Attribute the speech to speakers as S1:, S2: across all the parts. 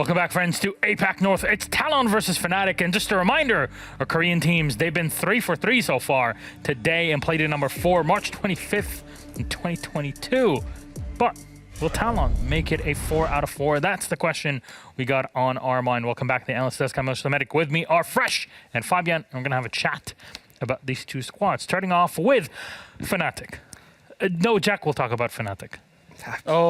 S1: Welcome back, friends, to APAC North. It's TALON versus FNATIC, and just a reminder, our Korean teams, they've been 3 for 3 so far today and played in number 4, March 25th in 2022. But will TALON make it a 4 out of 4? That's the question we got on our mind. Welcome back to the Analyst Desk. I'm Medic. With me are Fresh and Fabian. We're going to have a chat about these two squads, starting off with FNATIC. No, Jack will talk about FNATIC.
S2: No,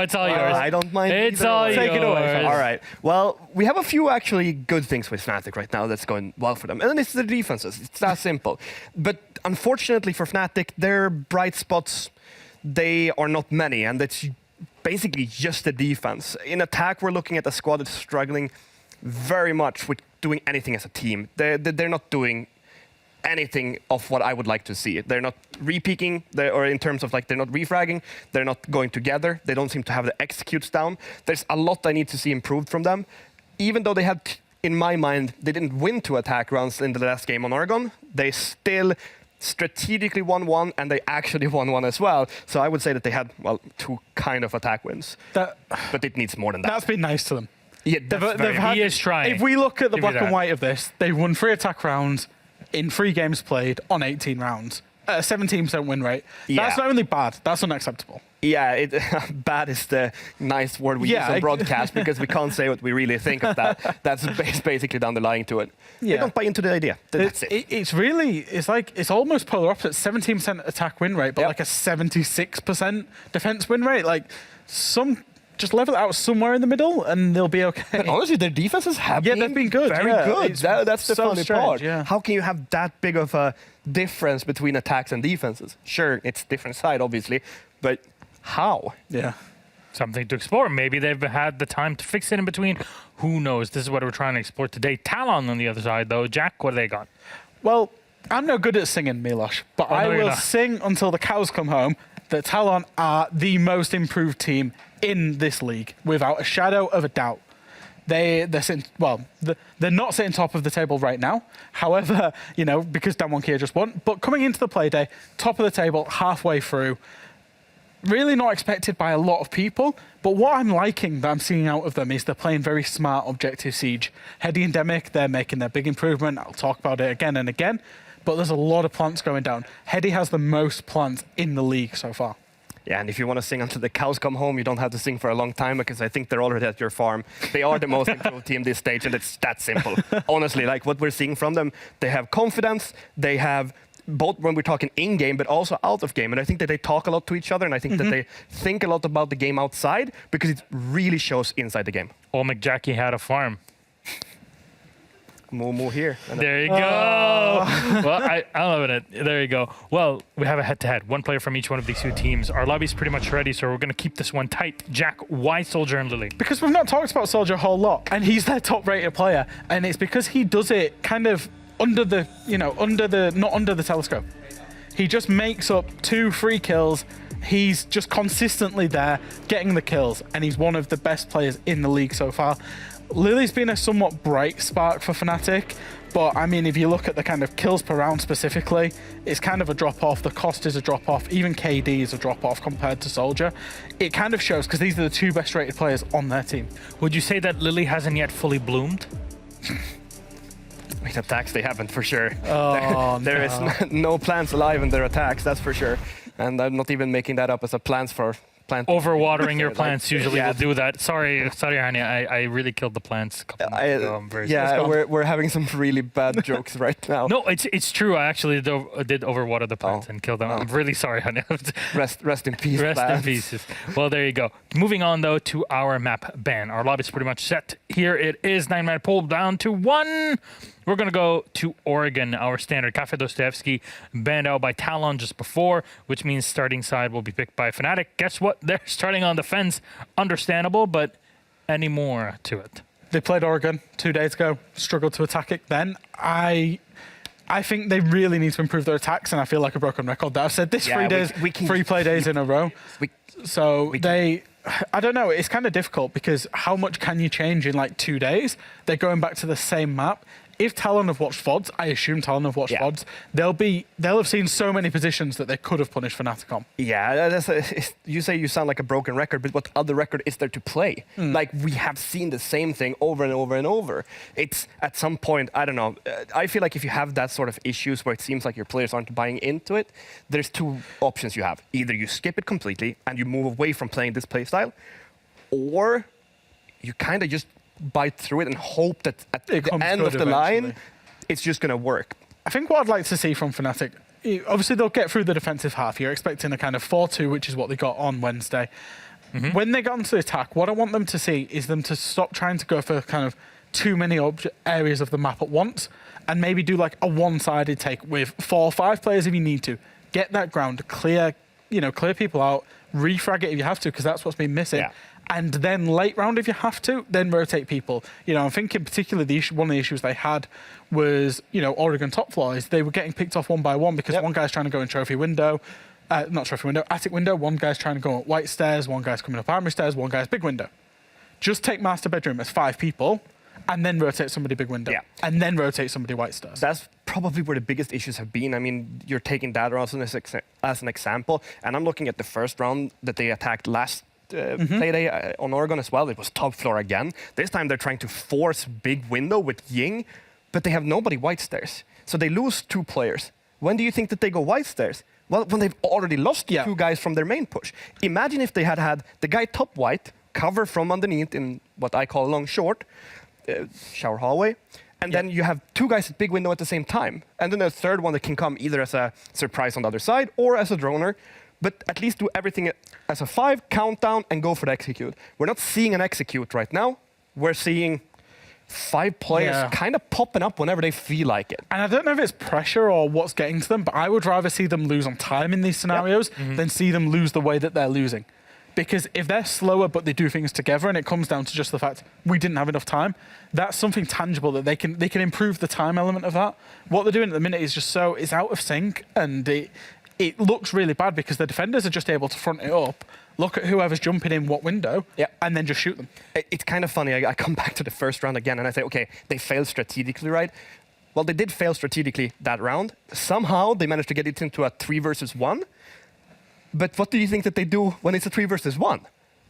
S1: it's all yours.
S2: I don't mind.
S1: It's all yours.
S2: Take it away. All right. Well, we have a few actually good things with FNATIC right now that's going well for them. And then it's the defenses. It's that simple. But unfortunately for FNATIC, their bright spots, they are not many. And it's basically just the defense. In attack, we're looking at a squad that's struggling very much with doing anything as a team. They're not doing anything of what I would like to see. They're not re-peaking, or in terms of like they're not refragging, they're not going together, they don't seem to have the executes down. There's a lot I need to see improved from them. Even though they had, in my mind, they didn't win 2 attack rounds in the last game on Oregon, they still strategically won 1, and they actually won 1 as well. So I would say that they had, well, 2 kind of attack wins. But it needs more than that.
S3: That's been nice to them.
S1: Yeah, he is trying.
S3: If we look at the black and white of this, they won 3 attack rounds in 3 games played on 18 rounds, a 17% win rate.
S1: Yeah.
S3: That's not only bad, that's unacceptable.
S2: Yeah, bad is the nice word we use on broadcast because we can't say what we really think of that. That's basically down the line to it. Yeah. They don't buy into the idea. That's it.
S3: It's almost polar opposite. 17% attack win rate, but like a 76% defense win rate. Like just level it out somewhere in the middle and they'll be okay.
S2: And honestly, their defenses have
S3: they've been good.
S2: Very good. That's the funny part.
S3: Yeah.
S2: How can you have that big of a difference between attacks and defenses? Sure, it's different side, obviously, but how?
S3: Yeah.
S1: Something to explore. Maybe they've had the time to fix it in between. Who knows? This is what we're trying to explore today. TALON on the other side, though. Jack, what do they got?
S3: Well, I'm no good at singing, Milosh, but I will sing until the cows come home that TALON are the most improved team in this league, without a shadow of a doubt. They're not sitting top of the table right now. However, because Danwon just won, but coming into the Playday, top of the table, halfway through, really not expected by a lot of people. But what I'm liking that I'm seeing out of them is they're playing very smart objective siege. Heady and Demic, they're making their big improvement. I'll talk about it again and again. But there's a lot of plants going down. Heady has the most plants in the league so far.
S2: Yeah, and if you want to sing until the cows come home, you don't have to sing for a long time because I think they're already at your farm. They are the most improved team this stage, and it's that simple. Honestly, like what we're seeing from them, they have confidence, they have both when we're talking in-game, but also out of game. And I think that they talk a lot to each other, and I think that they think a lot about the game outside because it really shows inside the game.
S1: Old McJackie had a farm.
S2: Moo here.
S1: There you go. Well, I love it. There you go. Well, we have a head-to-head. One player from each one of these 2 teams. Our lobby's pretty much ready, so we're going to keep this one tight. Jack, why Soldier and Lily?
S3: Because we've not talked about Soldier a whole lot, and he's their top-rated player, and it's because he does it kind of not under the telescope. He just makes up 2 free kills. He's just consistently there, getting the kills, and he's one of the best players in the league so far. Lily's been a somewhat bright spark for FNATIC, but I mean, if you look at the kind of kills per round specifically, it's kind of a drop-off. The cost is a drop-off. Even KD is a drop-off compared to Soldier. It kind of shows because these are the 2 best-rated players on their team.
S1: Would you say that Lily hasn't yet fully bloomed?
S2: With attacks, they haven't for sure.
S3: There
S2: is no plants alive in their attacks, that's for sure. And I'm not even making that up as a plans for plant.
S1: Overwatering your plants usually will do that. Sorry, Hania, I really killed the plants a couple months ago. I'm very sorry.
S2: We're having some really bad jokes right now.
S1: No, it's true. I actually did overwater the plants and kill them. I'm really sorry, Hania.
S2: Rest in peace.
S1: Rest in pieces. Well, there you go. Moving on though to our map ban. Our lobby's pretty much set. Here it is. 9-man pull down to 1. We're going to go to Oregon, our standard. Cafe Dostoevsky banned out by TALON just before, which means starting side will be picked by FNATIC. Guess what? They're starting on the fence. Understandable, but any more to it?
S3: They played Oregon 2 days ago, struggled to attack it then. I think they really need to improve their attacks, and I feel like a broken record. I've said this 3 days, 3 play days in a row. I don't know, it's kind of difficult because how much can you change in like 2 days? They're going back to the same map. if Talon have watched VODs, I assume Talon have watched VODs, they'll have seen so many positions that they could have punished FNATIC on.
S2: Yeah, you say you sound like a broken record, but what other record is there to play? Like, we have seen the same thing over and over and over. It's, at some point, I don't know, I feel like if you have that sort of issues where it seems like your players aren't buying into it, there's two options you have. Either you skip it completely and you move away from playing this playstyle, or you kind of just bite through it and hope that at the end of the line, it's just going to work.
S3: I think what I'd like to see from FNATIC, obviously they'll get through the defensive half. You're expecting a kind of 4-2, which is what they got on Wednesday. When they get onto the attack, what I want them to see is them to stop trying to go for kind of too many areas of the map at once, and maybe do like a one-sided take with 4 or 5 players if you need to. Get that ground, clear people out, refrag it if you have to, because that's what's been missing. And then late round, if you have to, then rotate people. I'm thinking particularly one of the issues they had was, Oregon top floor is they were getting picked off one by one because one guy's trying to go in trophy window, not trophy window, attic window. One guy's trying to go up white stairs, one guy's coming up armory stairs, one guy's big window. Just take master bedroom as 5 people, and then rotate somebody big window, and then rotate somebody white stairs.
S2: That's probably where the biggest issues have been. I mean, you're taking that as an example, and I'm looking at the first round that they attacked last Playday on Oregon as well. It was top floor again. This time they're trying to force big window with Ying, but they have nobody white stairs. So they lose 2 players. When do you think that they go white stairs? Well, when they've already lost 2 guys from their main push. Imagine if they had the guy top white cover from underneath in what I call long short, shower hallway, and then you have 2 guys at big window at the same time. And then a third one that can come either as a surprise on the other side or as a droner. But at least do everything as a 5, countdown, and go for the execute. We're not seeing an execute right now. We're seeing 5 players kind of popping up whenever they feel like it.
S3: And I don't know if it's pressure or what's getting to them, but I would rather see them lose on time in these scenarios than see them lose the way that they're losing. Because if they're slower but they do things together and it comes down to just the fact we didn't have enough time, that's something tangible that they can improve the time element of that. What they're doing at the minute is just it's out of sync, and it looks really bad because the defenders are just able to front it up, look at whoever's jumping in what window, and then just shoot them.
S2: It's kind of funny. I come back to the first round again and I say, okay, they failed strategically, right? Well, they did fail strategically that round. Somehow they managed to get it into a 3 versus 1. But what do you think that they do when it's a 3 versus 1?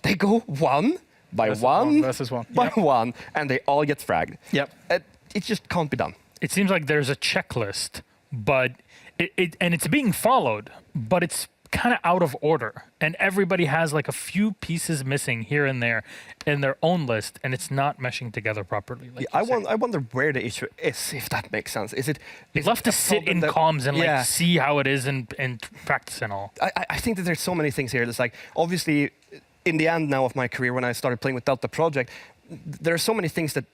S2: They go 1 by 1
S3: versus 1
S2: by 1, and they all get fragged. It just can't be done.
S1: It seems like there's a checklist, but it's being followed, but it's kind of out of order, and everybody has like a few pieces missing here and there in their own list, and it's not meshing together properly. Like
S2: I wonder where the issue is, if that makes sense.
S1: You'd love to sit in comms and like see how it is and practice and all.
S2: I think that there's so many things here. It's like, obviously, in the end now of my career, when I started playing with Delta Project, there are so many things that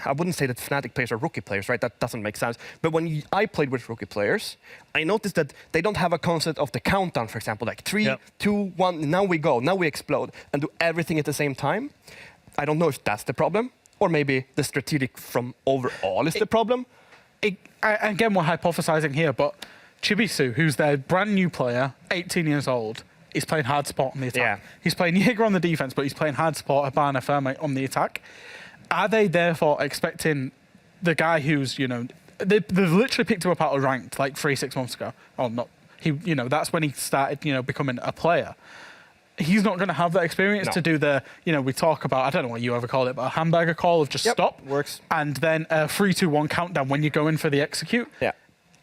S2: I wouldn't say that FNATIC players are rookie players, right? That doesn't make sense. But when I played with rookie players, I noticed that they don't have a concept of the countdown, for example, like 3, 2, 1, now we go, now we explode, and do everything at the same time. I don't know if that's the problem, or maybe the strategic from overall is the problem.
S3: Again, we're hypothesizing here, but Chibisu, who's their brand new player, 18 years old, is playing hard support on the attack. He's playing Jaeger on the defense, but he's playing hard support, Habana Ferme on the attack. Are they therefore expecting the guy who's, they've literally picked him up out of ranked like 3-6 months ago? Oh, not he. That's when he started, becoming a player. He's not going to have that experience to do the, we talk about, I don't know what you ever call it, but a hamburger call of just stop.
S2: Works.
S3: And then a 3-2-1 countdown when you go in for the execute.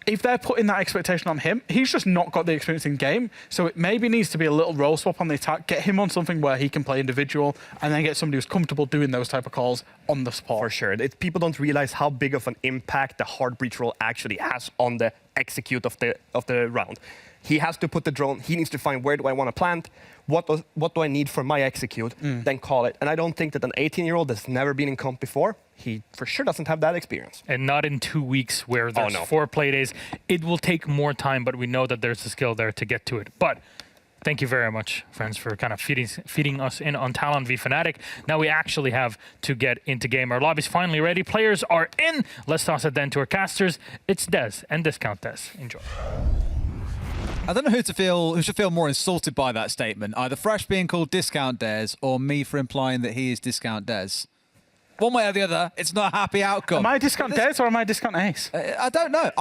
S3: If they're putting that expectation on him, he's just not got the experience in game. So it maybe needs to be a little role swap on the attack, get him on something where he can play individual, and then get somebody who's comfortable doing those type of calls on the spot.
S2: For sure. People don't realize how big of an impact the hard breach role actually has on the execute of the round. He has to put the drone, he needs to find where do I want to plant, what do I need for my execute, then call it. And I don't think that an 18-year-old that's never been in comp before, he for sure doesn't have that experience.
S1: And not in 2 weeks where there's 4 play days. It will take more time, but we know that there's a skill there to get to it. But thank you very much, friends, for kind of feeding us in on Talon v FNATIC. Now we actually have to get into game. Our lobby's finally ready. Players are in. Let's toss it then to our casters. It's Des and Discount Des. Enjoy.
S4: I don't know who should feel more insulted by that statement. Either Fresh being called Discount Des or me for implying that he is Discount Des. One way or the other, it's not a happy outcome.
S3: Am I discount Des or am I discount Ace?
S4: I don't know.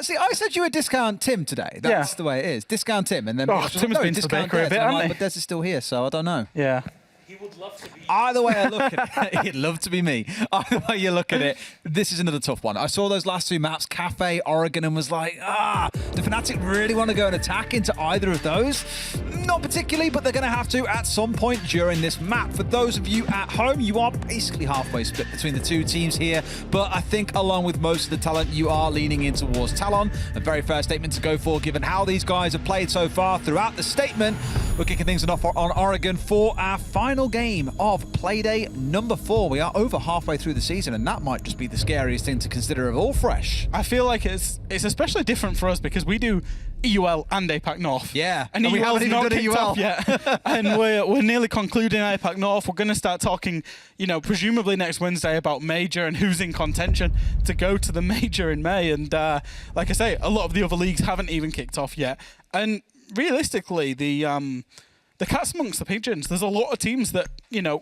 S4: See, I said you were discount Tim today. That's the way it is. Discount Tim. And then
S3: Tim's been to the bakery a bit, hasn't he?
S4: But Des is still here, so I don't know.
S3: Yeah.
S1: He would love to be.
S4: Either way I look at it, he'd love to be me. Either way you look at it, this is another tough one. I saw those last 2 maps, Cafe, Oregon, and was like, do FNATIC really want to go and attack into either of those? Not particularly, but they're going to have to at some point during this map. For those of you at home, you are basically halfway split between the 2 teams here, but I think along with most of the talent, you are leaning in towards Talon. A very fair statement to go for, given how these guys have played so far throughout the statement. We're kicking things off on Oregon for our final game of Playday number 4. We are over halfway through the season, and that might just be the scariest thing to consider of all fresh.
S3: I feel like it's especially different for us because we do EUL and APAC North.
S4: Yeah,
S3: and
S4: we haven't even done EUL
S3: yet. And we're nearly concluding APAC North. We're going to start talking, presumably next Wednesday about Major and who's in contention to go to the Major in May. And like I say, a lot of the other leagues haven't even kicked off yet. And realistically, the cat's amongst the pigeons. There's a lot of teams that,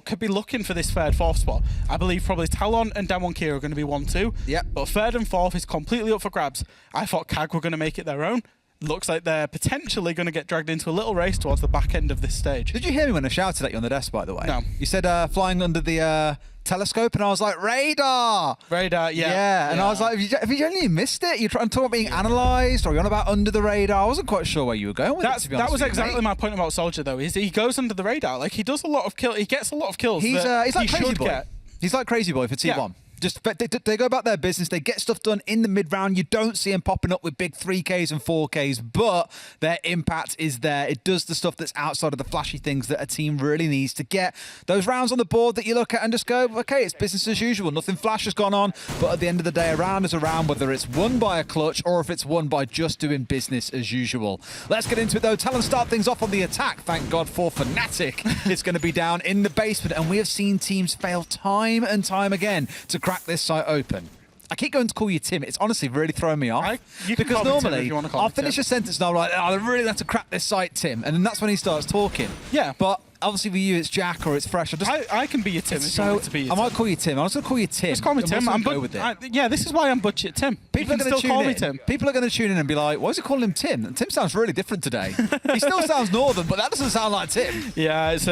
S3: could be looking for this 3rd, 4th spot. I believe probably Talon and Damwon Kia are going to be 1, 2.
S4: Yep.
S3: But 3rd and 4th is completely up for grabs. I thought CAG were going to make it their own. Looks like they're potentially going to get dragged into a little race towards the back end of this stage.
S4: Did you hear me when I shouted at you on the desk, by the way?
S3: No.
S4: You said flying under the telescope, and I was like, radar!
S3: Radar, yeah.
S4: Yeah, and I was like, have you genuinely missed it? You're talking about being analysed, or you're on about under the radar? I wasn't quite sure where you were going with it, to be honest
S3: That was
S4: with you,
S3: exactly my point about Soldier, though, is he goes under the radar. Like, he does a lot of kills. He gets a lot of kills.
S4: He's like Crazy Boy.
S3: Get.
S4: He's like Crazy Boy for T1.
S3: Yeah.
S4: Just they go about their business. They get stuff done in the mid round. You don't see them popping up with big 3Ks and 4Ks, but their impact is there. It does the stuff that's outside of the flashy things that a team really needs to get those rounds on the board that you look at and just go, okay, it's business as usual. Nothing flash has gone on, but at the end of the day, a round is a round, whether it's won by a clutch or if it's won by just doing business as usual. Let's get into it though. Talon start things off on the attack. Thank God for FNATIC. It's going to be down in the basement, and we have seen teams fail time and time again to crack this site open. I keep going to call you Tim. It's honestly really throwing me off. Because normally I'll finish a sentence and I'm like, I really have to crack this site, Tim. And then that's when he starts talking.
S3: Yeah.
S4: But obviously for you, it's Jack or it's Fresh.
S3: I can be your Tim if you want me to be your Tim.
S4: I might call you Tim. I'm just going to call you Tim.
S3: Just call me Tim. Yeah, this is why I'm budget Tim.
S4: People are going to tune in. People are going to tune in and be like, why is he calling him Tim? And Tim sounds really different today. He still sounds northern, but that doesn't sound like Tim.
S3: Yeah, it's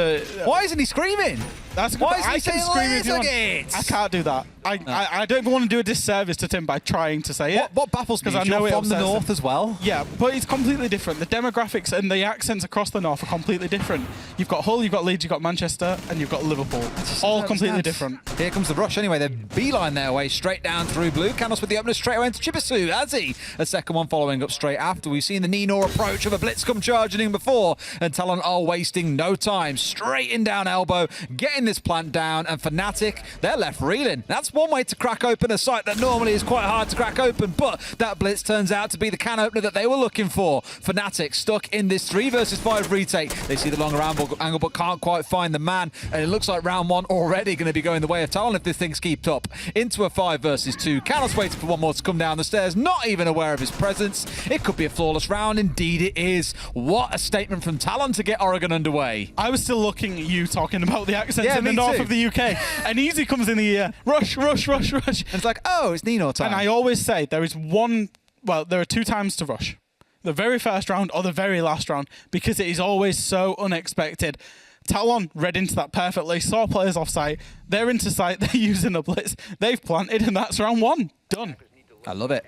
S4: why isn't he screaming?
S3: Why is he saying
S4: I
S3: can't do that. I don't even want to do a disservice to Tim by trying to say it.
S4: What baffles me is you're from the north as well.
S3: Yeah, but it's completely different. The demographics and the accents across the north are completely different. You've got Hull, you've got Leeds, you've got Manchester, and you've got Liverpool. All completely different.
S4: Here comes the rush anyway. They beeline their way straight down through blue. Canos with the opener straight away into Chibisu. Has he? A second one following up straight after. We've seen the Nino approach of a blitz come charging in before, and Talon are wasting no time. Straight in down elbow, getting this plant down, and FNATIC, they're left reeling. That's one way to crack open a site that normally is quite hard to crack open, but that blitz turns out to be the can opener that they were looking for. FNATIC stuck in this 3 versus 5 retake. They see the longer angle but can't quite find the man, and it looks like round 1 already going to be going the way of Talon if this thing's kept up. Into a 5 versus 2. Canos waiting for one more to come down the stairs, not even aware of his presence. It could be a flawless round. Indeed it is. What a statement from Talon to get Oregon underway.
S3: I was still looking at you talking about the accents in the north of the UK, and Easy comes in the ear, rush, rush, rush, rush.
S4: And it's like, oh, it's Nino time.
S3: And I always say there are 2 times to rush. The very first round or the very last round, because it is always so unexpected. Talon read into that perfectly, saw players off site, they're into site, they're using a blitz, they've planted, and that's round 1. Done.
S4: I love it.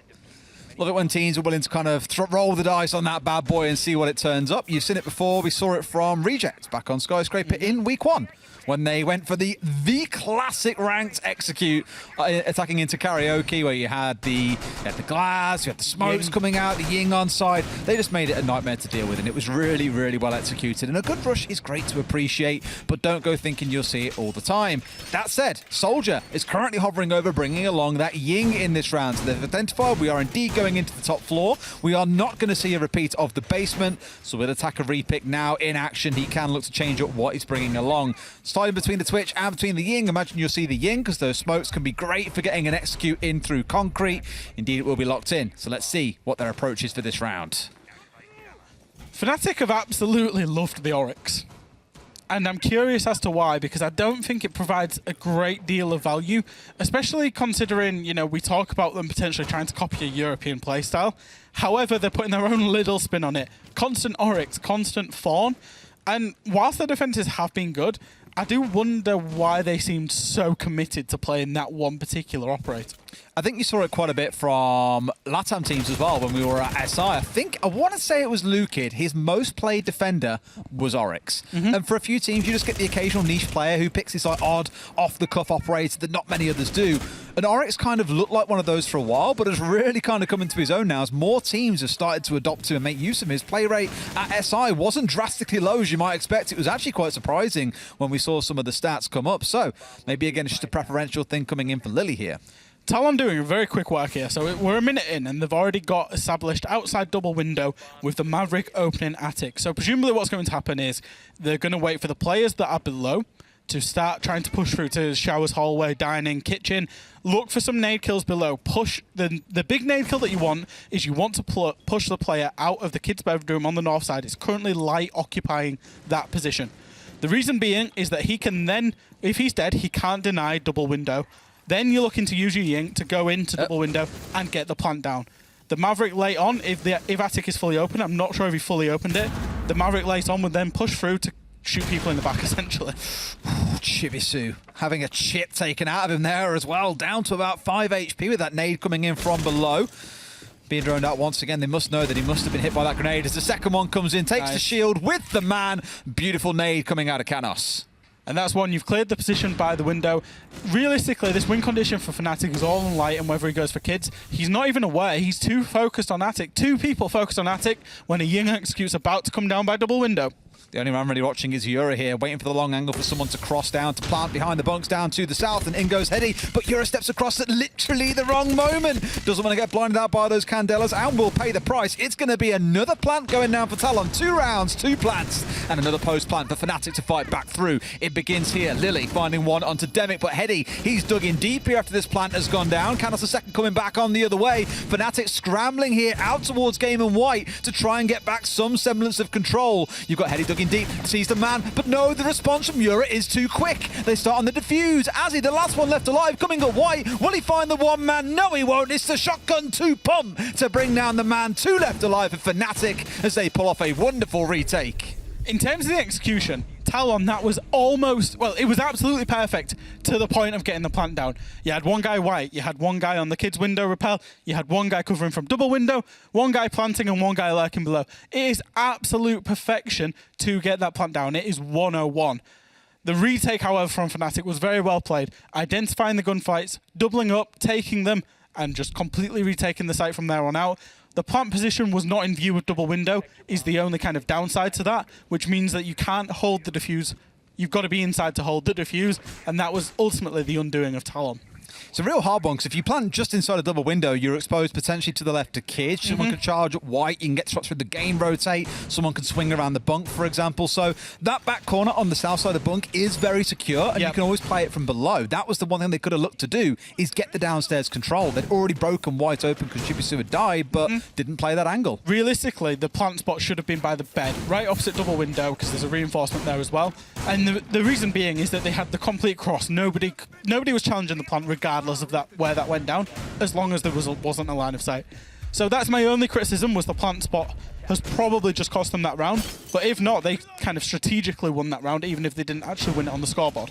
S4: Love it when teams are willing to kind of roll the dice on that bad boy and see what it turns up. You've seen it before. We saw it from Reject back on Skyscraper in week 1. When they went for the classic ranked execute, attacking into karaoke, where you had the glass, you had the smokes coming out, the ying on side. They just made it a nightmare to deal with, and it was really, really well executed. And a good rush is great to appreciate, but don't go thinking you'll see it all the time. That said, Soldier is currently hovering over, bringing along that ying in this round. So they've identified we are indeed going into the top floor. We are not going to see a repeat of the basement. So with Attacker Repick now in action, he can look to change up what he's bringing along. Sliding between the Twitch and between the Ying. Imagine you'll see the Ying, because those smokes can be great for getting an execute in through concrete. Indeed, it will be locked in. So let's see what their approach is for this round.
S3: FNATIC have absolutely loved the Oryx. And I'm curious as to why, because I don't think it provides a great deal of value, especially considering, you know, we talk about them potentially trying to copy a European playstyle. However, they're putting their own little spin on it. Constant Oryx, constant Fawn. And whilst their defenses have been good, I do wonder why they seemed so committed to playing that one particular operator.
S4: I think you saw it quite a bit from LATAM teams as well when we were at SI. I want to say it was Lukid. His most played defender was Oryx. And for a few teams, you just get the occasional niche player who picks this like odd, off-the-cuff operator that not many others do. And Oryx kind of looked like one of those for a while, but has really kind of come into his own now as more teams have started to adopt him and make use of him. His play rate at SI wasn't drastically low as you might expect. It was actually quite surprising when we saw some of the stats come up. So maybe again, it's just a preferential thing coming in for Lily here.
S3: Talon doing a very quick work here. So we're a minute in, and they've already got established outside double window with the Maverick opening attic. So presumably what's going to happen is they're going to wait for the players that are below to start trying to push through to showers, hallway, dining, kitchen. Look for some nade kills below. Push the big nade kill that you want is you want to push the player out of the kid's bedroom on the north side. It's currently light occupying that position. The reason being is that he can then, if he's dead, he can't deny double window. Then you're looking to use your Yink to go into double window and get the plant down. The Maverick late on, if attic is fully open, I'm not sure if he fully opened it, the Maverick late on would then push through to shoot people in the back, essentially.
S4: Chibisu having a chip taken out of him there as well, down to about 5 HP with that nade coming in from below. Being droned out once again, they must know that he must have been hit by that grenade as the second one comes in, takes the shield with the man. Beautiful nade coming out of Canos.
S3: And that's one, you've cleared the position by the window. Realistically, this win condition for FNATIC is all on light and whether he goes for kids. He's not even aware. He's too focused on attic. Two people focused on attic when a Ying execute's about to come down by double window.
S4: The only man really watching is Yura here, waiting for the long angle for someone to cross down, to plant behind the bunks down to the south, and in goes Hedy, but Yura steps across at literally the wrong moment. Doesn't want to get blinded out by those Candelas, and will pay the price. It's going to be another plant going down for Talon. 2 rounds, 2 plants, and another post plant for FNATIC to fight back through. It begins here. Lily finding one onto Demic, but Hedy, he's dug in deep here after this plant has gone down. Canos the second coming back on the other way. FNATIC scrambling here out towards Game and White to try and get back some semblance of control. You've got Hedy dug in deep, sees the man, but no, the response from Yura is too quick. They start on the defuse. Azzy, the last one left alive, coming at White. Will he find the one man? No, he won't. It's the shotgun 2 pump to bring down the man. 2 left alive for FNATIC as they pull off a wonderful retake.
S3: In terms of the execution, Talon, that was almost, well, it was absolutely perfect to the point of getting the plant down. You had one guy white, you had one guy on the kid's window repel, you had one guy covering from double window, one guy planting and one guy lurking below. It is absolute perfection to get that plant down. It is 101. The retake, however, from FNATIC was very well played, identifying the gunfights, doubling up, taking them, and just completely retaking the site from there on out. The plant position was not in view of double window, is the only kind of downside to that, which means that you can't hold the defuse. You've got to be inside to hold the defuse, and that was ultimately the undoing of Talon.
S4: It's a real hard one, because if you plant just inside a double window, you're exposed potentially to the left to kids. Someone can charge up White, you can get shots through the game rotate, someone can swing around the bunk, for example. So that back corner on the south side of the bunk is very secure, and you can always play it from below. That was the one thing they could have looked to do, is get the downstairs control. They'd already broken White open because Chibisu had died, but didn't play that angle.
S3: Realistically, the plant spot should have been by the bed, right opposite double window, because there's a reinforcement there as well. And the reason being is that they had the complete cross. Nobody was challenging the plant regardless of that where that went down, as long as there wasn't a line of sight. So that's my only criticism, was the plant spot has probably just cost them that round. But if not, they kind of strategically won that round, even if they didn't actually win it on the scoreboard.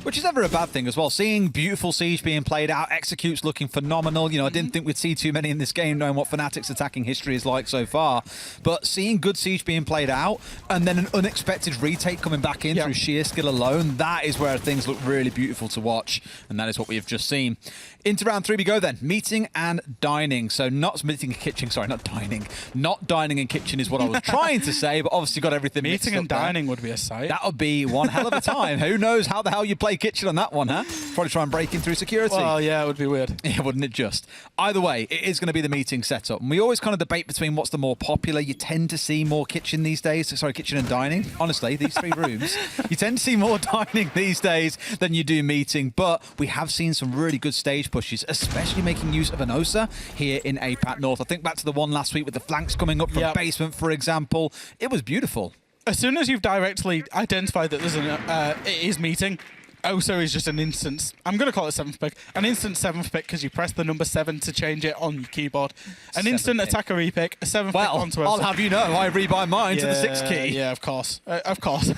S4: Which is never a bad thing as well. Seeing beautiful Siege being played out, executes looking phenomenal. You know, I didn't think we'd see too many in this game, knowing what FNATIC's attacking history is like so far. But seeing good Siege being played out, and then an unexpected retake coming back in through sheer skill alone, that is where things look really beautiful to watch. And that is what we have just seen. Into round 3 we go then. Meeting and dining. So not meeting and kitchen, sorry, not dining. Not dining and kitchen is what I was trying to say, but obviously got everything mixed up.
S3: Meeting and dining would be a sight.
S4: That would be one hell of a time. Who knows how the hell you play kitchen on that one, huh? Probably try and break in through security.
S3: Well, yeah, it would be weird.
S4: Yeah, wouldn't it just? Either way, it is going to be the meeting setup. And we always kind of debate between what's the more popular. You tend to see more kitchen these days. Sorry, kitchen and dining. Honestly, these 3 rooms. You tend to see more dining these days than you do meeting. But we have seen some really good stage pushes, especially making use of Anosa here in APAC North. I think back to the one last week with the flanks coming up from basement, for example. It was beautiful.
S3: as soon as you've directly identified that there's it is meeting, Osa is just an instant, I'm going to call it 7th pick, an instant 7th pick because you press the number 7 to change it on your keyboard. An instant attacker repick, a 7th pick onto Osa.
S4: I'll have you know, I rebuy mine to the 6 key.
S3: Yeah, of course. Of course.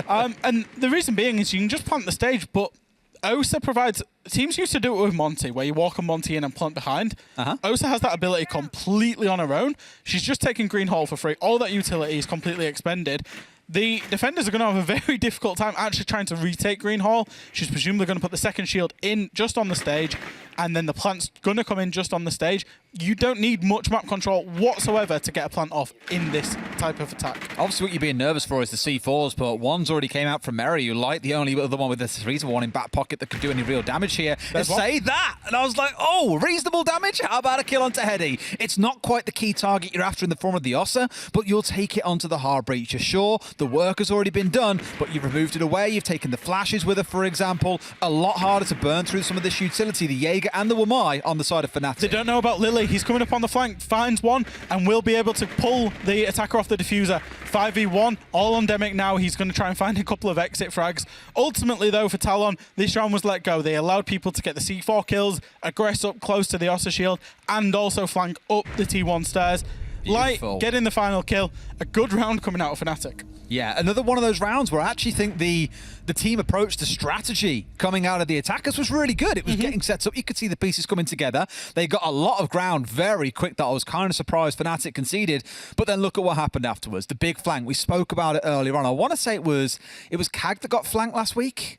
S3: And the reason being is you can just plant the stage, but Osa provides... Teams used to do it with Monty, where you walk a Monty in and plant behind. Osa has that ability completely on her own. She's just taking Green Hall for free. All that utility is completely expended. The defenders are going to have a very difficult time actually trying to retake Green Hall. She's presumably going to put the second shield in just on the stage, and then the plant's going to come in just on the stage. You don't need much map control whatsoever to get a plant off in this type of attack.
S4: Obviously, what you're being nervous for is the C4s, but one's already came out from Mary. You like the only other one with the Freezer one in back pocket that could do any real damage here. Say that! And I was like, oh, reasonable damage? How about a kill onto Hedy? It's not quite the key target you're after in the form of the Osa, but you'll take it onto the hard breacher. Sure, the work has already been done, but you've removed it away. You've taken the flashes with her, for example. A lot harder to burn through some of this utility. The Jaeger and the Wamai on the side of FNATIC.
S3: They don't know about Lily. He's coming up on the flank, finds one, and will be able to pull the attacker off the diffuser. 5v1, all on Demic now. He's going to try and find a couple of exit frags. Ultimately, though, for Talon, this round was let go. They allowed people to get the C4 kills, aggress up close to the Osa shield, and also flank up the T1 stairs.
S4: Beautiful.
S3: Light getting the final kill. A good round coming out of FNATIC.
S4: Yeah, another one of those rounds where I actually think the team approach, the strategy coming out of the attackers was really good. It was getting set up. You could see the pieces coming together. They got a lot of ground very quick that I was kind of surprised FNATIC conceded. But then look at what happened afterwards. The big flank. We spoke about it earlier on. I want to say it was CAG that got flanked last week.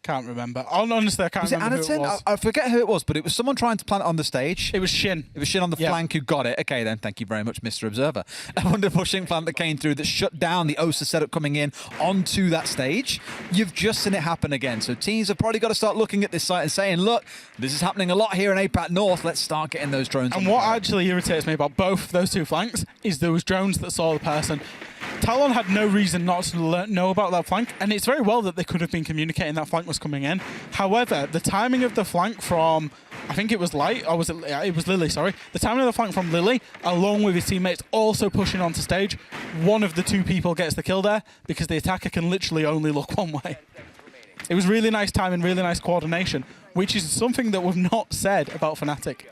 S3: Can't remember. Honestly, I can't remember who it was.
S4: I forget who it was, but it was someone trying to plant it on the stage.
S3: It was Shin.
S4: It was Shin on the flank who got it. Okay, then. Thank you very much, Mr. Observer. A wonderful Shin plant that came through that shut down the Osa setup coming in onto that stage. You've just seen it happen again. So teams have probably got to start looking at this site and saying, look, this is happening a lot here in APAC North. Let's start getting those drones.
S3: And what actually irritates me about both those two flanks is those drones that saw the person. Talon had no reason not to know about that flank, and it's very well that they could have been communicating that flank was coming in. However, the timing of the flank from, I think it was Light, or was it? It was Lily, sorry. The timing of the flank from Lily, along with his teammates also pushing onto stage, one of the two people gets the kill there because the attacker can literally only look one way. It was really nice timing, really nice coordination, which is something that we've not said about FNATIC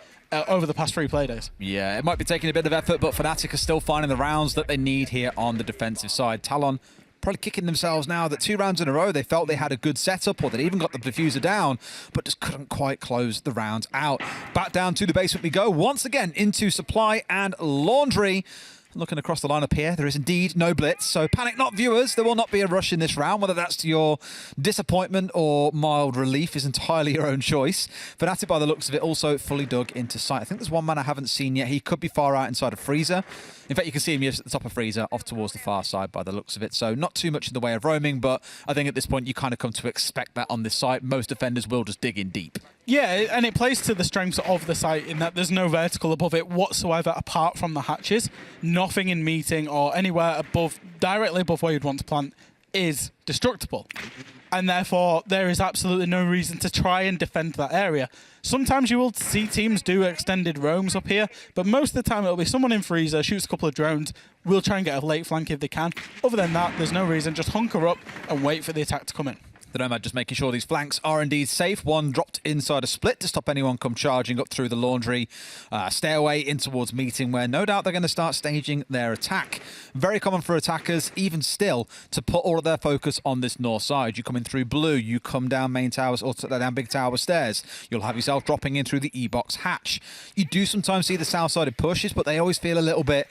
S3: over the past 3 Playdays.
S4: Yeah, it might be taking a bit of effort, but FNATIC are still finding the rounds that they need here on the defensive side. Talon probably kicking themselves now that 2 rounds in a row they felt they had a good setup, or they'd even got the diffuser down, but just couldn't quite close the rounds out. Back down to the basement we go, once again into supply and laundry. Looking across the lineup here, there is indeed no blitz, so panic not, viewers. There will not be a rush in this round. Whether that's to your disappointment or mild relief is entirely your own choice. FNATIC, by the looks of it, also fully dug into sight. I think there's one man I haven't seen yet. He could be far out inside of Freezer. In fact, you can see him just at the top of Freezer, off towards the far side by the looks of it. So not too much in the way of roaming, but I think at this point you kind of come to expect that on this site. Most defenders will just dig in deep.
S3: Yeah, and it plays to the strengths of the site in that there's no vertical above it whatsoever apart from the hatches. Nothing in meeting or anywhere above, directly above where you'd want to plant is destructible. And therefore, there is absolutely no reason to try and defend that area. Sometimes you will see teams do extended roams up here, but most of the time it'll be someone in Freezer, shoots a couple of drones, will try and get a late flank if they can. Other than that, there's no reason. Just hunker up and wait for the attack to come in.
S4: The Nomad just making sure these flanks are indeed safe. One dropped inside a split to stop anyone come charging up through the laundry. Stairway in towards meeting, where no doubt they're going to start staging their attack. Very common for attackers, even still, to put all of their focus on this north side. You come in through blue, you come down main towers or down big tower stairs. You'll have yourself dropping in through the E-box hatch. You do sometimes see the south-sided pushes, but they always feel a little bit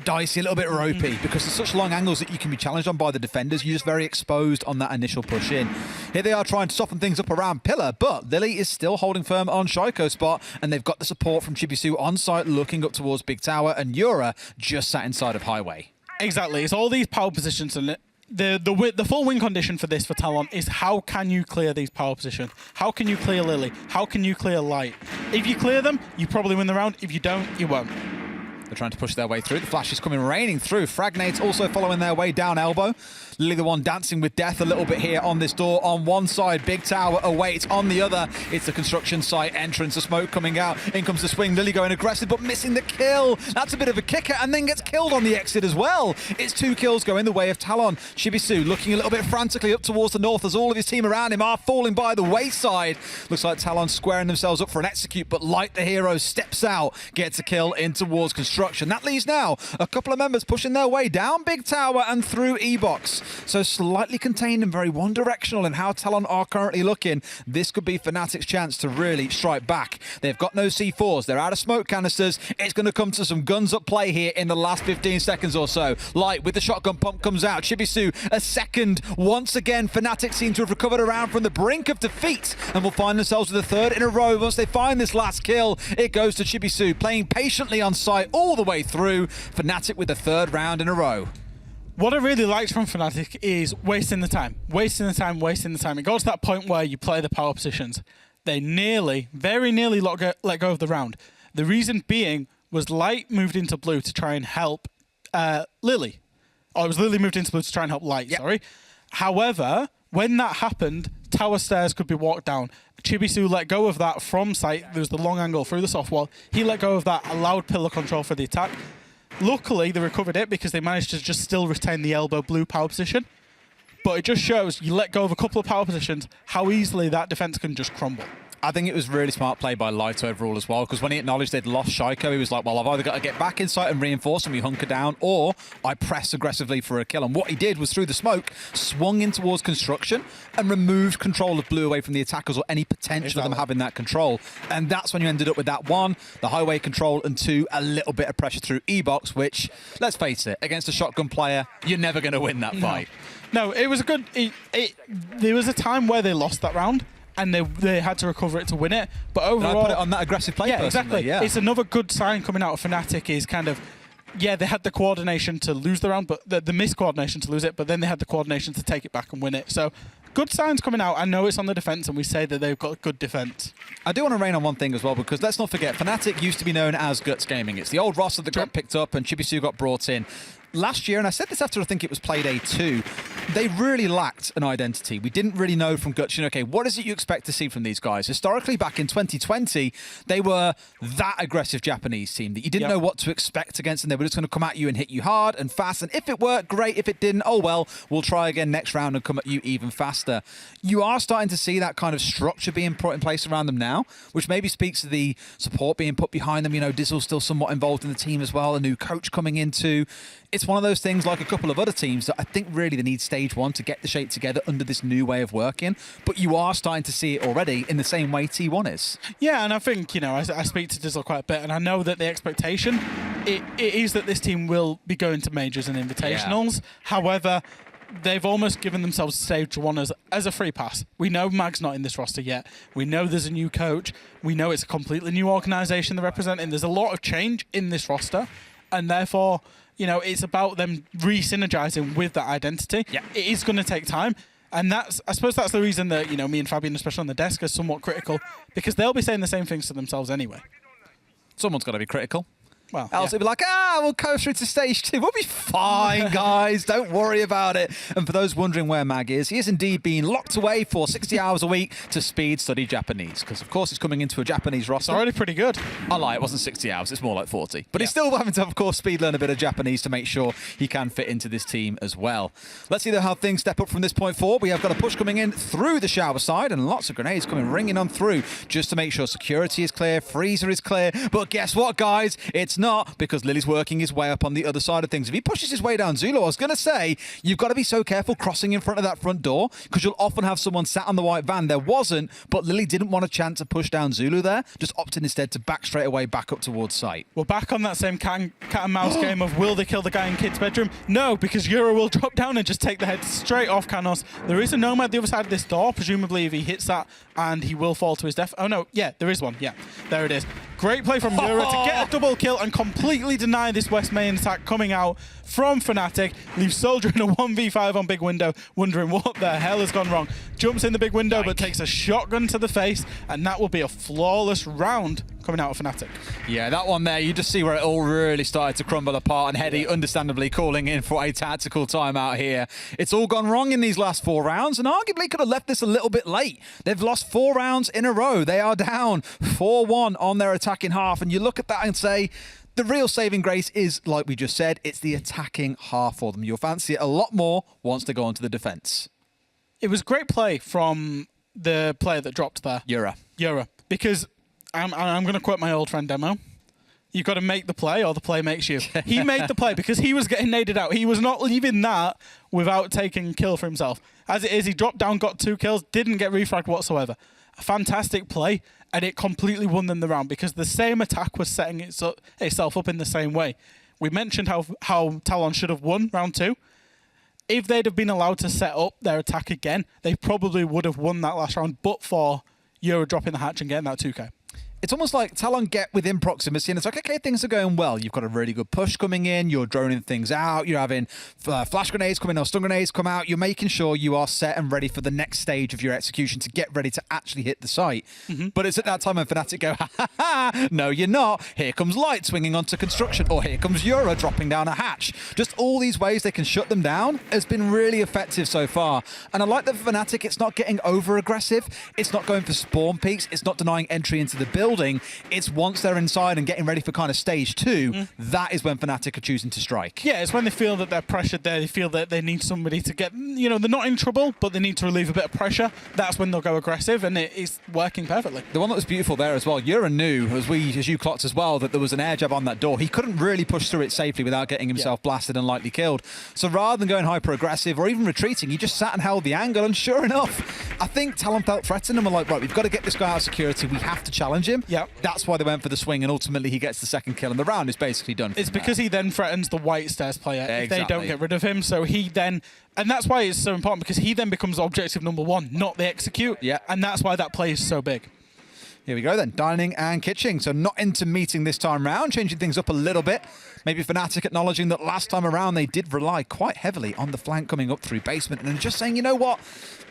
S4: dicey, a little bit ropey, because there's such long angles that you can be challenged on by the defenders. You're just very exposed on that initial push in. Here they are trying to soften things up around Pillar, but Lily is still holding firm on Shaiko spot, and they've got the support from Chibisu on site looking up towards Big Tower, and Yura just sat inside of Highway.
S3: Exactly. It's all these power positions, and the full win condition for this for Talon is how can you clear these power positions? How can you clear Lily? How can you clear Light? If you clear them, you probably win the round. If you don't, you won't.
S4: They're trying to push their way through. The flash is coming raining through. Fragnates also following their way down elbow. Lily the one dancing with death a little bit here on this door. On one side, big tower awaits. On the other, it's the construction site entrance. The smoke coming out. In comes the swing. Lily going aggressive, but missing the kill. That's a bit of a kicker, and then gets killed on the exit as well. It's 2 kills going the way of Talon. Chibisu looking a little bit frantically up towards the north as all of his team around him are falling by the wayside. Looks like Talon squaring themselves up for an execute, but Light the hero steps out, gets a kill in towards construction. That leaves now a couple of members pushing their way down big tower and through E-Box. So slightly contained and very one-directional in how Talon are currently looking. This could be FNATIC's chance to really strike back. They've got no C4s. They're out of smoke canisters. It's going to come to some guns up play here in the last 15 seconds or so. Light with the shotgun pump comes out. Chibisu a second. Once again, FNATIC seem to have recovered around from the brink of defeat and will find themselves with a third in a row. Once they find this last kill, it goes to Chibisu, playing patiently on site all the way through. FNATIC with the third round in a row.
S3: What I really liked from FNATIC is wasting the time. Wasting the time. It got to that point where you play the power positions. They very nearly let go of the round. The reason being was Light moved into blue to try and help Lily. Or it was Lily moved into blue to try and help Light, sorry. However, when that happened, tower stairs could be walked down. Chibisu let go of that from site. There was the long angle through the soft wall. He let go of that, allowed pillar control for the attack. Luckily, they recovered it because they managed to just still retain the elbow blue power position. But it just shows you let go of a couple of power positions, how easily that defense can just crumble.
S4: I think it was really smart play by Light overall as well, because when he acknowledged they'd lost Shaiko, he was like, well, I've either got to get back inside and reinforce and we hunker down, or I press aggressively for a kill. And what he did was, through the smoke, swung in towards construction and removed control of blue away from the attackers or any potential of them having that control. And that's when you ended up with that 1, the highway control, and 2, a little bit of pressure through E-Box, which, let's face it, against a shotgun player, you're never going to win that fight.
S3: No, it was a good... there was a time where they lost that round, and they had to recover it to win it. But overall...
S4: I put it on that aggressive play.
S3: Yeah, exactly. Yeah. It's another good sign coming out of FNATIC is kind of, yeah, they had the coordination to lose the round, but the miscoordination to lose it, but then they had the coordination to take it back and win it. So good signs coming out. I know it's on the defense, and we say that they've got good defense.
S4: I do want to rain on one thing as well, because let's not forget, FNATIC used to be known as Guts Gaming. It's the old roster that got picked up and Chibisu got brought in. Last year, and I said this after I think it was Playday 2, they really lacked an identity. We didn't really know from Guts, okay, what is it you expect to see from these guys? Historically, back in 2020, they were that aggressive Japanese team that you didn't know what to expect against, and they were just going to come at you and hit you hard and fast. And if it worked, great. If it didn't, oh well, we'll try again next round and come at you even faster. You are starting to see that kind of structure being put in place around them now, which maybe speaks to the support being put behind them. You know, Dizzle's still somewhat involved in the team as well, a new coach coming into. It's one of those things, like a couple of other teams, that I think really they need stage 1 to get the shape together under this new way of working. But you are starting to see it already in the same way T1 is.
S3: Yeah, and I think, you know, I speak to Dizzle quite a bit, and I know that the expectation it is that this team will be going to majors and invitationals. Yeah. However, they've almost given themselves stage 1 as a free pass. We know Mag's not in this roster yet. We know there's a new coach. We know it's a completely new organisation they're representing. There's a lot of change in this roster, and therefore, you know, it's about them re-synergizing with that identity. Yeah. It is going to take time. And I suppose that's the reason that, you know, me and Fabian, especially on the desk, are somewhat critical, because they'll be saying the same things to themselves anyway.
S4: Someone's got to be critical.
S3: Well,
S4: else it'd be like, we'll coast through to stage 2. We'll be fine, guys. Don't worry about it. And for those wondering where Mag is, he is indeed being locked away for 60 hours a week to speed study Japanese. Because, of course, he's coming into a Japanese roster.
S3: It's already pretty good.
S4: I lie, it wasn't 60 hours. It's more like 40. But he's still having to, of course, speed learn a bit of Japanese to make sure he can fit into this team as well. Let's see how things step up from this point forward. We have got a push coming in through the shower side and lots of grenades coming ringing on through just to make sure security is clear, freezer is clear. But guess what, guys? It's not, because Lily's working his way up on the other side of things. If he pushes his way down Zulu, I was going to say, you've got to be so careful crossing in front of that front door, because you'll often have someone sat on the white van. There wasn't, but Lily didn't want a chance to push down Zulu there, just opted instead to back straight away, back up towards site.
S3: We're back on that same cat and mouse game of will they kill the guy in Kid's bedroom? No, because Euro will drop down and just take the head straight off Canos. There is a Nomad the other side of this door, presumably if he hits that, and he will fall to his death. Oh no, yeah, there is one. Yeah, there it is. Great play from Euro to get a double kill and completely deny this West main attack coming out from FNATIC. Leaves Soldier in a 1v5 on big window, wondering what the hell has gone wrong. Jumps in the big window, but takes a shotgun to the face, and that will be a flawless round coming out of FNATIC.
S4: Yeah, that one there, you just see where it all really started to crumble apart, and Hedy understandably calling in for a tactical timeout here. It's all gone wrong in these last 4 rounds, and arguably could have left this a little bit late. They've lost 4 rounds in a row. They are down 4-1 on their attacking half, and you look at that and say, the real saving grace is, like we just said, it's the attacking half for them. You'll fancy it a lot more once they go onto the defense.
S3: It was great play from the player that dropped there. Yura. Because I'm going to quote my old friend Demo. You've got to make the play or the play makes you. He made the play because he was getting naded out. He was not leaving that without taking kill for himself. As it is, he dropped down, got 2 kills, didn't get refragged whatsoever. A fantastic play, and it completely won them the round because the same attack was setting itself up in the same way. We mentioned how Talon should have won round 2. If they'd have been allowed to set up their attack again, they probably would have won that last round, but for Euro dropping the hatch and getting that 2k.
S4: It's almost like Talon get within proximity, and it's like, okay, things are going well. You've got a really good push coming in. You're droning things out. You're having flash grenades come in or stun grenades come out. You're making sure you are set and ready for the next stage of your execution to get ready to actually hit the site. But it's at that time when FNATIC go, ha ha ha, no, you're not. Here comes Light swinging onto construction, or here comes Euro dropping down a hatch. Just all these ways they can shut them down has been really effective so far. And I like that FNATIC, it's not getting over-aggressive. It's not going for spawn peaks. It's not denying entry into the building. It's once they're inside and getting ready for kind of stage 2, that is when FNATIC are choosing to strike.
S3: Yeah, it's when they feel that they're pressured there, they feel that they need somebody to get, they're not in trouble, but they need to relieve a bit of pressure. That's when they'll go aggressive, and it is working perfectly.
S4: The one that was beautiful there as well, Euro knew, as you clocked as well, that there was an air jab on that door. He couldn't really push through it safely without getting himself blasted and lightly killed. So rather than going hyper-aggressive or even retreating, he just sat and held the angle, and sure enough, I think Talon felt threatened and were like, right, we've got to get this guy out of security. We have to challenge him.
S3: Yep.
S4: That's why they went for the swing, and ultimately he gets the second kill, and the round is basically done.
S3: It's because he then threatens the White Stairs player if they
S4: Exactly.
S3: don't get rid of him. So he then, and that's why it's so important, because he then becomes objective number 1, not the execute.
S4: Yeah.
S3: And that's why that play is so big.
S4: Here we go then, dining and kitchen. So not into meeting this time round, changing things up a little bit. Maybe FNATIC acknowledging that last time around they did rely quite heavily on the flank coming up through basement, and just saying, you know what?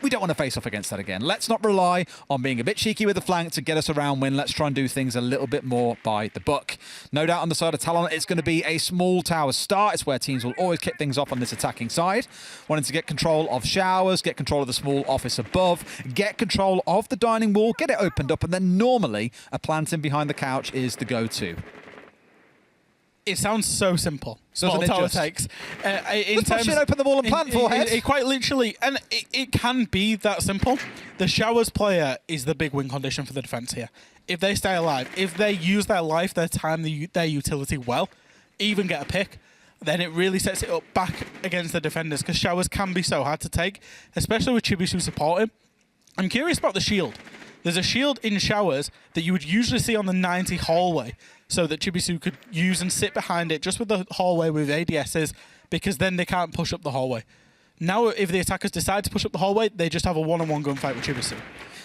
S4: We don't want to face off against that again. Let's not rely on being a bit cheeky with the flank to get us a round win. Let's try and do things a little bit more by the book. No doubt on the side of Talon, it's going to be a small tower start. It's where teams will always kick things off on this attacking side. Wanting to get control of showers, get control of the small office above, get control of the dining wall, get it opened up, and then normally a planting behind the couch is the go-to.
S3: It sounds so simple. Small
S4: Doesn't it
S3: tower
S4: just?
S3: takes.
S4: Just push it, open the wall and plant forehead.
S3: It quite literally, and it can be that simple. The showers player is the big win condition for the defense here. If they stay alive, if they use their life, their time, their utility well, even get a pick, then it really sets it up back against the defenders, because showers can be so hard to take, especially with Chibisu supporting. I'm curious about the shield. There's a shield in showers that you would usually see on the 90 hallway, so that Chibisu could use and sit behind it just with the hallway with ADSs, because then they can't push up the hallway. Now, if the attackers decide to push up the hallway, they just have a one-on-one gunfight with Chibisu.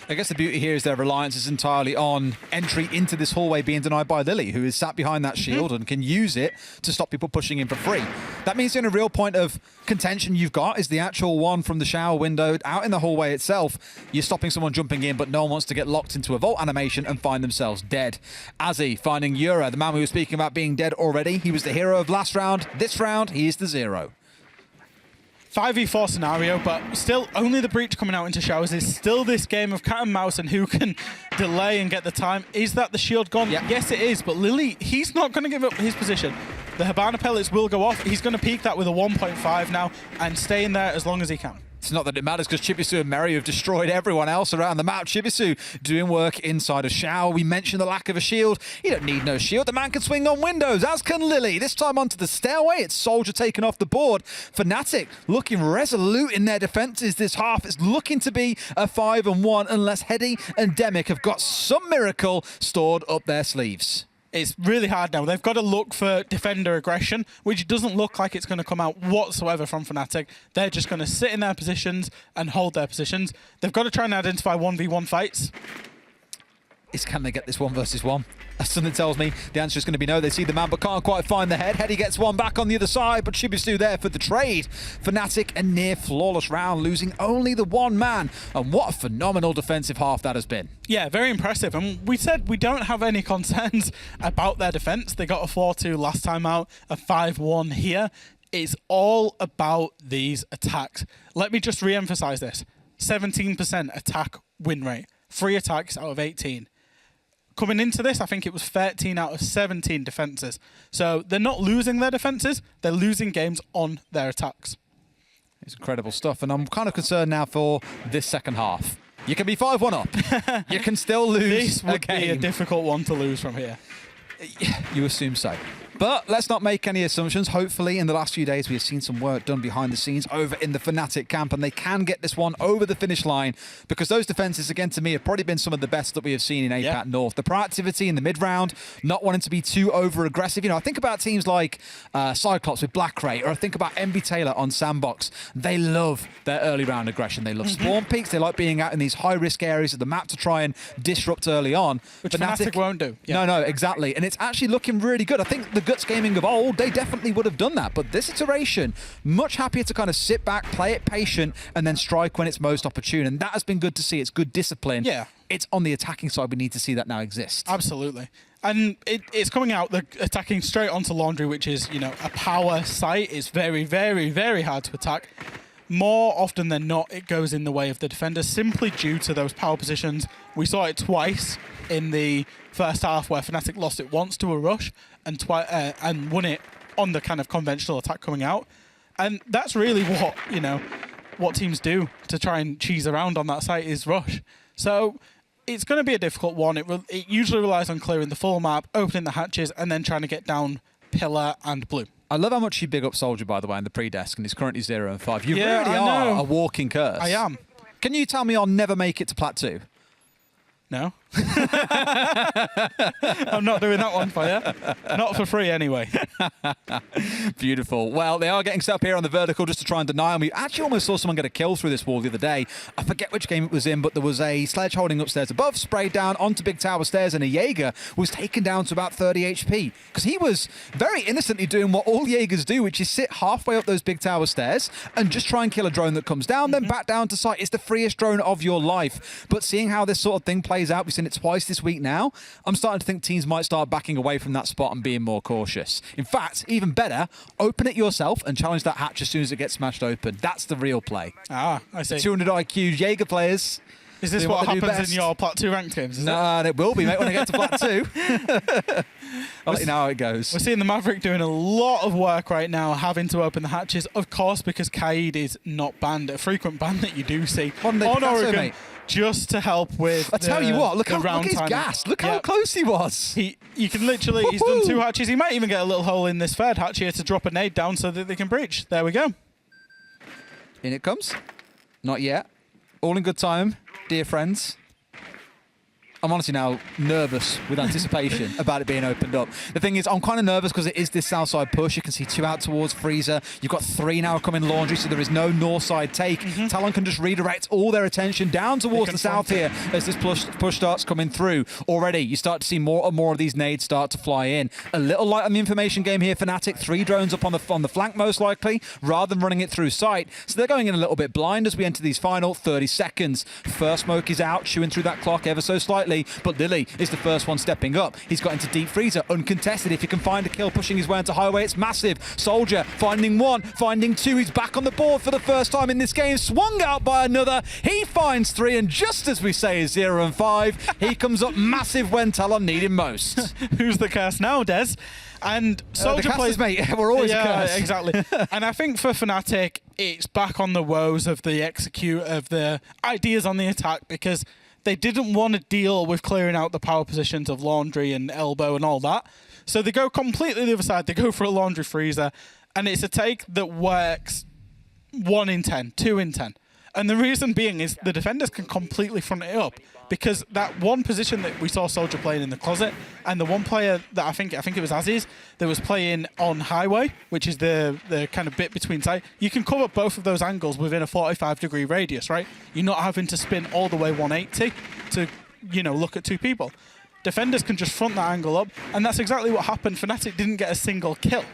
S4: I guess the beauty here is their reliance is entirely on entry into this hallway being denied by Lily, who is sat behind that shield and can use it to stop people pushing in for free. That means the only real point of contention you've got is the actual one from the shower window out in the hallway itself. You're stopping someone jumping in, but no one wants to get locked into a vault animation and find themselves dead. Azzy finding Yura, the man we were speaking about being dead already. He was the hero of last round. This round, he is the 0.
S3: 5v4 scenario, but still only the breach coming out into showers. Is still this game of cat and mouse and who can delay and get the time. Is that the shield gone?
S4: Yeah.
S3: Yes, it is, but Lily, he's not going to give up his position. The Hibana pellets will go off. He's going to peak that with a 1.5 now and stay in there as long as he can.
S4: It's not that it matters, because Chibisu and Mary have destroyed everyone else around the map. Chibisu doing work inside a shower. We mentioned the lack of a shield. You don't need no shield. The man can swing on windows, as can Lily. This time onto the stairway. It's Soldier taken off the board. FNATIC looking resolute in their defenses this half. It's looking to be a 5-1 unless Hedy and Demic have got some miracle stored up their sleeves.
S3: It's really hard now. They've got to look for defender aggression, which doesn't look like it's going to come out whatsoever from FNATIC. They're just going to sit in their positions and hold their positions. They've got to try and identify 1v1 fights.
S4: is can they get this 1v1? Something tells me the answer is going to be no. They see the man but can't quite find the head. Heady gets one back on the other side, but Shibisu there for the trade. FNATIC a near flawless round, losing only the one man. And what a phenomenal defensive half that has been.
S3: Yeah, very impressive. And we said we don't have any concerns about their defense. They got a 4-2 last time out, a 5-1 here. It's all about these attacks. Let me just re-emphasize this. 17% attack win rate. 3 attacks out of 18. Coming into this, I think it was 13 out of 17 defenses. So they're not losing their defenses, they're losing games on their attacks.
S4: It's incredible stuff, and I'm kind of concerned now for this second half. You can be 5-1 up. You can still lose
S3: This would
S4: a game.
S3: be a difficult one to lose from here.
S4: You assume so. But let's not make any assumptions. Hopefully, in the last few days, we have seen some work done behind the scenes over in the FNATIC camp, and they can get this one over the finish line, because those defenses, again, to me, have probably been some of the best that we have seen in APAC North. The proactivity in the mid-round, not wanting to be too over-aggressive. You know, I think about teams like Cyclops with Black Ray, or I think about MB Taylor on Sandbox. They love their early round aggression. They love spawn peaks. They like being out in these high-risk areas of the map to try and disrupt early on.
S3: Which FNATIC won't do.
S4: Yeah. No, exactly. And it's actually looking really good. I think the Guts Gaming of old, they definitely would have done that. But this iteration, much happier to kind of sit back, play it patient, and then strike when it's most opportune. And that has been good to see. It's good discipline.
S3: Yeah.
S4: It's on the attacking side. We need to see that now exist.
S3: Absolutely. And it's coming out, they're attacking straight onto Laundry, which is, you know, a power site. It's very, very, very hard to attack. More often than not, it goes in the way of the defenders simply due to those power positions. We saw it twice in the first half where FNATIC lost it once to a rush and won it on the kind of conventional attack coming out. And that's really what, you know, what teams do to try and cheese around on that site is rush. So it's going to be a difficult one. It usually relies on clearing the full map, opening the hatches, and then trying to get down Pillar and Blue.
S4: I love how much you big up Soldier, by the way, in the pre-desk, and he's currently 0-5. You
S3: Yeah,
S4: really
S3: I
S4: are
S3: know.
S4: a walking curse.
S3: I am.
S4: Can you tell me I'll never make it to Plat 2?
S3: No. I'm not doing that one for you. Not for free, anyway.
S4: Beautiful. Well, they are getting set up here on the vertical just to try and deny them. We actually almost saw someone get a kill through this wall the other day. I forget which game it was in, but there was a sledge holding upstairs above, sprayed down onto big tower stairs, and a Jaeger was taken down to about 30 HP because he was very innocently doing what all Jaegers do, which is sit halfway up those big tower stairs and just try and kill a drone that comes down, then back down to sight. It's the freest drone of your life. But seeing how this sort of thing plays out, we've seen it twice this week now, I'm starting to think teams might start backing away from that spot and being more cautious. In fact, even better, open it yourself and challenge that hatch as soon as it gets smashed open. That's the real play.
S3: Ah, I see.
S4: 200 IQ Jaeger players.
S3: Is this what happens in your Plat 2 ranked games?
S4: No, it will be, mate, when I get to Plat 2. I'll let you know how it goes.
S3: We're seeing the Maverick doing a lot of work right now, having to open the hatches, of course, because Kaid is not banned, a frequent ban that you do see
S4: On
S3: Oregon,
S4: mate.
S3: just to help with
S4: I tell you what, look at his
S3: timing.
S4: gas. Look how close he was.
S3: You can literally, he's done 2 hatches. He might even get a little hole in this third hatch here to drop a nade down so that they can breach. There we go.
S4: In it comes. Not yet. All in good time, dear friends. I'm honestly now nervous with anticipation about it being opened up. The thing is, I'm kind of nervous because it is this south side push. You can see 2 out towards Freezer. You've got 3 now coming Laundry, so there is no north side take. Talon can just redirect all their attention down towards the south here as this push starts coming through. Already, you start to see more and more of these nades start to fly in. A little light on the information game here, FNATIC. 3 drones up on the flank, most likely, rather than running it through sight. So they're going in a little bit blind as we enter these final 30 seconds. First smoke is out, chewing through that clock ever so slightly. But Lily is the first one stepping up. He's got into deep freezer, uncontested. If he can find a kill, pushing his way into highway, it's massive. Soldier finding 1, finding 2. He's back on the board for the first time in this game. Swung out by another. He finds 3, and just as we say is 0-5, he comes up massive when Talon need him most.
S3: Who's the curse now, Des? And Soldier plays,
S4: mate. We're always a curse.
S3: Exactly. And I think for FNATIC, it's back on the woes of the of the ideas on the attack, because they didn't want to deal with clearing out the power positions of Laundry and Elbow and all that. So they go completely the other side. They go for a Laundry freezer, and it's a take that works 1 in 10, 2 in 10. And the reason being is the defenders can completely front it up, because that one position that we saw Soldier playing in the closet, and the one player that I think it was Aziz that was playing on highway, which is the kind of bit between side. You can cover both of those angles within a 45-degree radius, right? You're not having to spin all the way 180 to look at two people. Defenders can just front that angle up, and that's exactly what happened. FNATIC didn't get a single kill.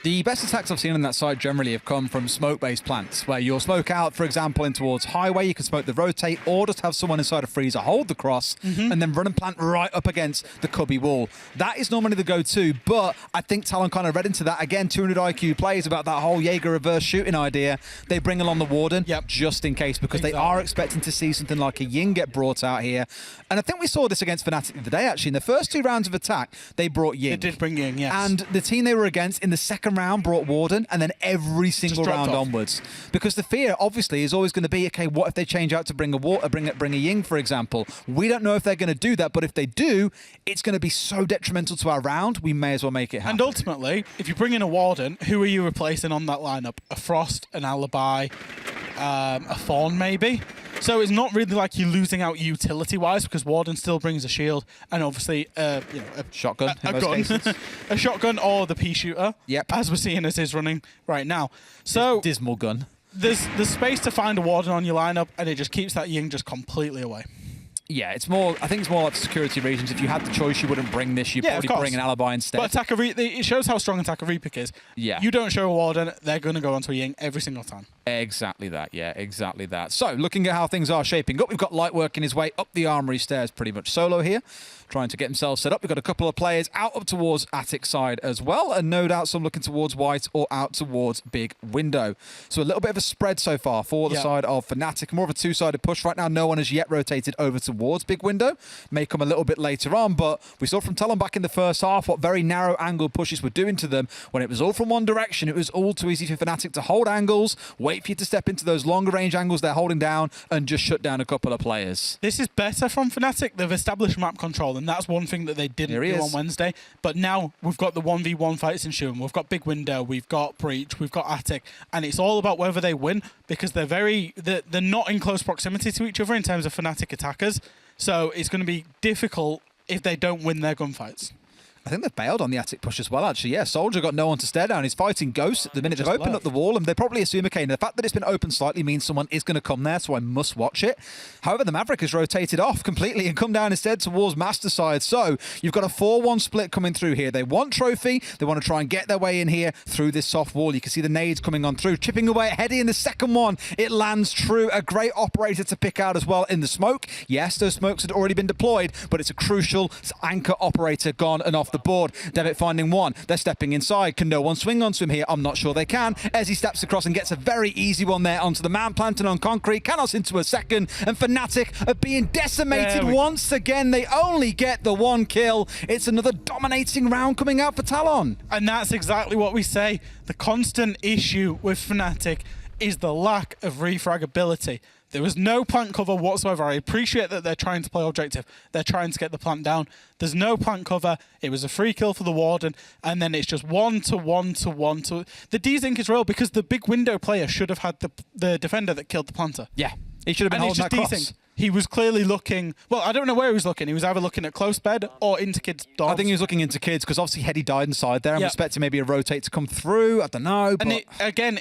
S4: The best attacks I've seen on that side generally have come from smoke-based plants, where you'll smoke out, for example, in towards highway. You can smoke the rotate, or just have someone inside a freezer hold the cross, and then run and plant right up against the cubby wall. That is normally the go-to, but I think Talon kind of read into that. Again, 200 IQ plays about that whole Jaeger reverse shooting idea. They bring along the Warden just in case, because they are expecting to see something like a Ying get brought out here. And I think we saw this against FNATIC the other day, actually. In the first 2 rounds of attack, they brought Ying.
S3: They did bring Ying, yes.
S4: And the team they were against in the second round brought Warden, and then every single round onwards. Because the fear, obviously, is always going to be, okay, what if they change out to bring a Ying, for example? We don't know if they're going to do that, but if they do, it's going to be so detrimental to our round, we may as well make it happen.
S3: And ultimately, if you bring in a Warden, who are you replacing on that lineup? A Frost, an Alibi, a Fawn, maybe? So it's not really like you're losing out utility-wise, because Warden still brings a shield and obviously a
S4: shotgun,
S3: a gun, a shotgun, or the pea shooter.
S4: Yep.
S3: As we're seeing as is running right now. So
S4: dismal gun.
S3: There's space to find a Warden on your lineup, and it just keeps that Ying just completely away.
S4: Yeah, it's more. I think it's more like security reasons. If you had the choice, you wouldn't bring this. You'd probably bring an Alibi instead.
S3: But it shows how strong Attacker Repick is.
S4: Yeah.
S3: You don't show a Warden, they're going to go onto a Ying every single time.
S4: Exactly that. Yeah, exactly that. So, looking at how things are shaping up, we've got Light working his way up the armory stairs pretty much solo here, trying to get himself set up. We've got a couple of players out up towards Attic side as well, and no doubt some looking towards White or out towards Big Window. So a little bit of a spread so far for the side of FNATIC. More of a two-sided push right now. No one has yet rotated over towards Big Window. May come a little bit later on, but we saw from Talon back in the first half what very narrow angle pushes were doing to them. When it was all from one direction, it was all too easy for FNATIC to hold angles, wait for you to step into those longer range angles they're holding down, and just shut down a couple of players.
S3: This is better from FNATIC. They've established map control, and that's one thing that they didn't do on Wednesday. But now we've got the 1v1 fights ensuing. We've got Big Window, we've got Breach, we've got Attic, and it's all about whether they win, because they're not in close proximity to each other in terms of FNATIC attackers. So it's going to be difficult if they don't win their gunfights.
S4: I think they've bailed on the Attic push as well, actually. Yeah, Soldier got no one to stare down. He's fighting Ghosts at the minute. They've opened up the wall, and they probably assume, okay, the fact that it's been opened slightly means someone is going to come there, so I must watch it. However, the Maverick has rotated off completely and come down instead towards Master side. So you've got a 4-1 split coming through here. They want Trophy. They want to try and get their way in here through this soft wall. You can see the nades coming on through, chipping away at Heady in the second one. It lands true. A great operator to pick out as well in the smoke. Yes, those smokes had already been deployed, but it's a crucial anchor operator gone and off the board. Devitt finding one. They're stepping inside. Can no one swing onto him here? I'm not sure they can. As he steps across and gets a very easy one there onto the man planting on concrete. Canos into a second. And FNATIC are being decimated once again. They only get the 1 kill. It's another dominating round coming out for Talon.
S3: And that's exactly what we say. The constant issue with FNATIC is the lack of refragability. There was no plant cover whatsoever. I appreciate that they're trying to play objective. They're trying to get the plant down. There's no plant cover. It was a free kill for the Warden, and then it's just 1 to 1 to 1 to... The desync is real because the Big Window player should have had the defender that killed the planter.
S4: Yeah, he should have been holding that cross.
S3: He was clearly looking... Well, I don't know where he was looking. He was either looking at close bed or into kids' doors.
S4: I think he was looking into kids because obviously Heady died inside there. I'm expecting maybe a rotate to come through. I don't know. But...
S3: And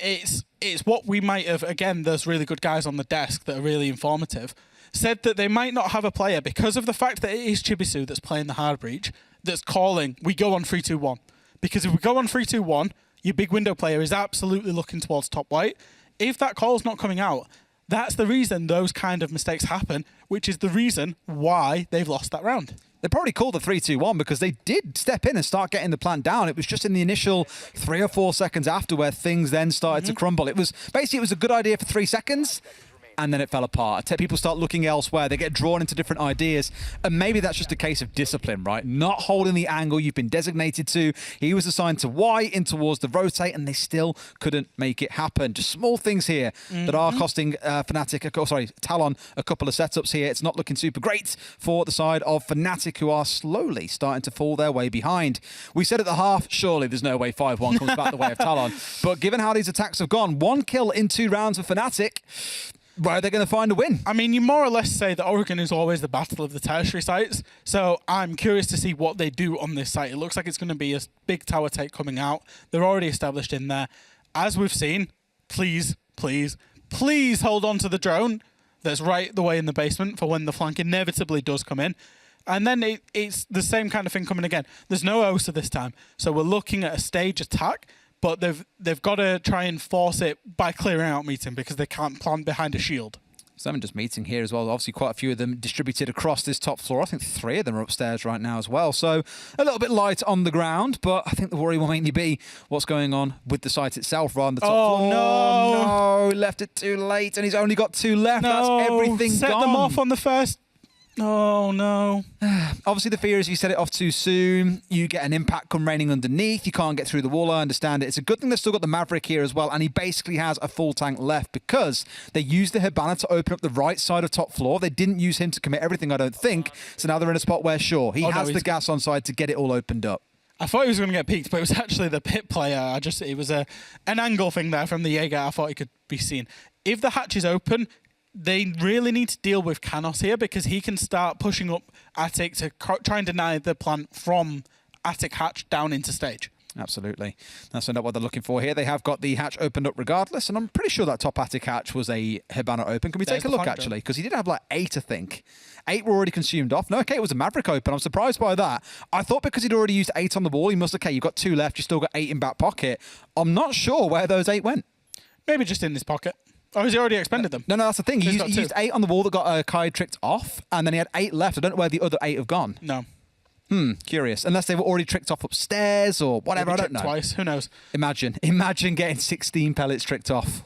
S3: it's what we might have... Again, there's really good guys on the desk that are really informative. Said that they might not have a player because of the fact that it is Chibisu that's playing the hard breach that's calling, we go on 3-2-1. Because if we go on 3-2-1, your Big Window player is absolutely looking towards top white. If that call's not coming out, that's the reason those kind of mistakes happen, which is the reason why they've lost that round.
S4: They probably called the 3-2-1 because they did step in and start getting the plant down. It was just in the initial 3 or 4 seconds after where things then started to crumble. It was a good idea for 3 seconds. And then it fell apart. People start looking elsewhere. They get drawn into different ideas. And maybe that's just a case of discipline, right? Not holding the angle you've been designated to. He was assigned to Y in towards the rotate, and they still couldn't make it happen. Just small things here that are costing Talon a couple of setups here. It's not looking super great for the side of FNATIC, who are slowly starting to fall their way behind. We said at the half, surely there's no way 5-1 comes back the way of Talon. But given how these attacks have gone, 1 kill in 2 rounds for FNATIC, where are they going to find a win?
S3: I mean, you more or less say that Oregon is always the battle of the tertiary sites. So I'm curious to see what they do on this site. It looks like it's going to be a big tower take coming out. They're already established in there. As we've seen, please, please, please hold on to the drone. that's right the way in the basement for when the flank inevitably does come in. And then it's the same kind of thing coming again. There's no Osa this time. So we're looking at a stage attack, but they've got to try and force it by clearing out meeting because they can't plant behind a shield.
S4: Some just meeting here as well. Obviously, quite a few of them distributed across this top floor. I think 3 of them are upstairs right now as well. So a little bit light on the ground, but I think the worry will mainly be what's going on with the site itself rather than the top floor.
S3: No,
S4: left it too late, and he's only got 2 left.
S3: No,
S4: That's everything
S3: set
S4: gone.
S3: them off on the first. Oh, no.
S4: Obviously, the fear is if you set it off too soon, you get an impact come raining underneath. You can't get through the wall. I understand it. It's a good thing they've still got the Maverick here as well, and he basically has a full tank left because they used the Hibana to open up the right side of top floor. They didn't use him to commit everything, I don't think. So now they're in a spot where, sure, he has the gas on side to get it all opened up.
S3: I thought he was going to get peeked, but it was actually the pit player. It was an angle thing there from the Jaeger. I thought he could be seen. If the hatch is open, they really need to deal with Canos here because he can start pushing up Attic to try and deny the plant from Attic hatch down into stage.
S4: Absolutely. That's not what they're looking for here. They have got the hatch opened up regardless, and I'm pretty sure that top Attic hatch was a Hibana open. Can we take a look, actually? Because he did have like 8, I think. 8 were already consumed off. No, okay, it was a Maverick open. I'm surprised by that. I thought because he'd already used 8 on the wall, he must, okay, you've got 2 left, you've still got 8 in back pocket. I'm not sure where those 8 went.
S3: Maybe just in his pocket. Or has he already expended them?
S4: No, that's the thing. He used 8 on the wall that got Kai tricked off, and then he had 8 left. I don't know where the other 8 have gone.
S3: No.
S4: Curious. Unless they were already tricked off upstairs or whatever, I don't know.
S3: Twice, who knows?
S4: Imagine getting 16 pellets tricked off.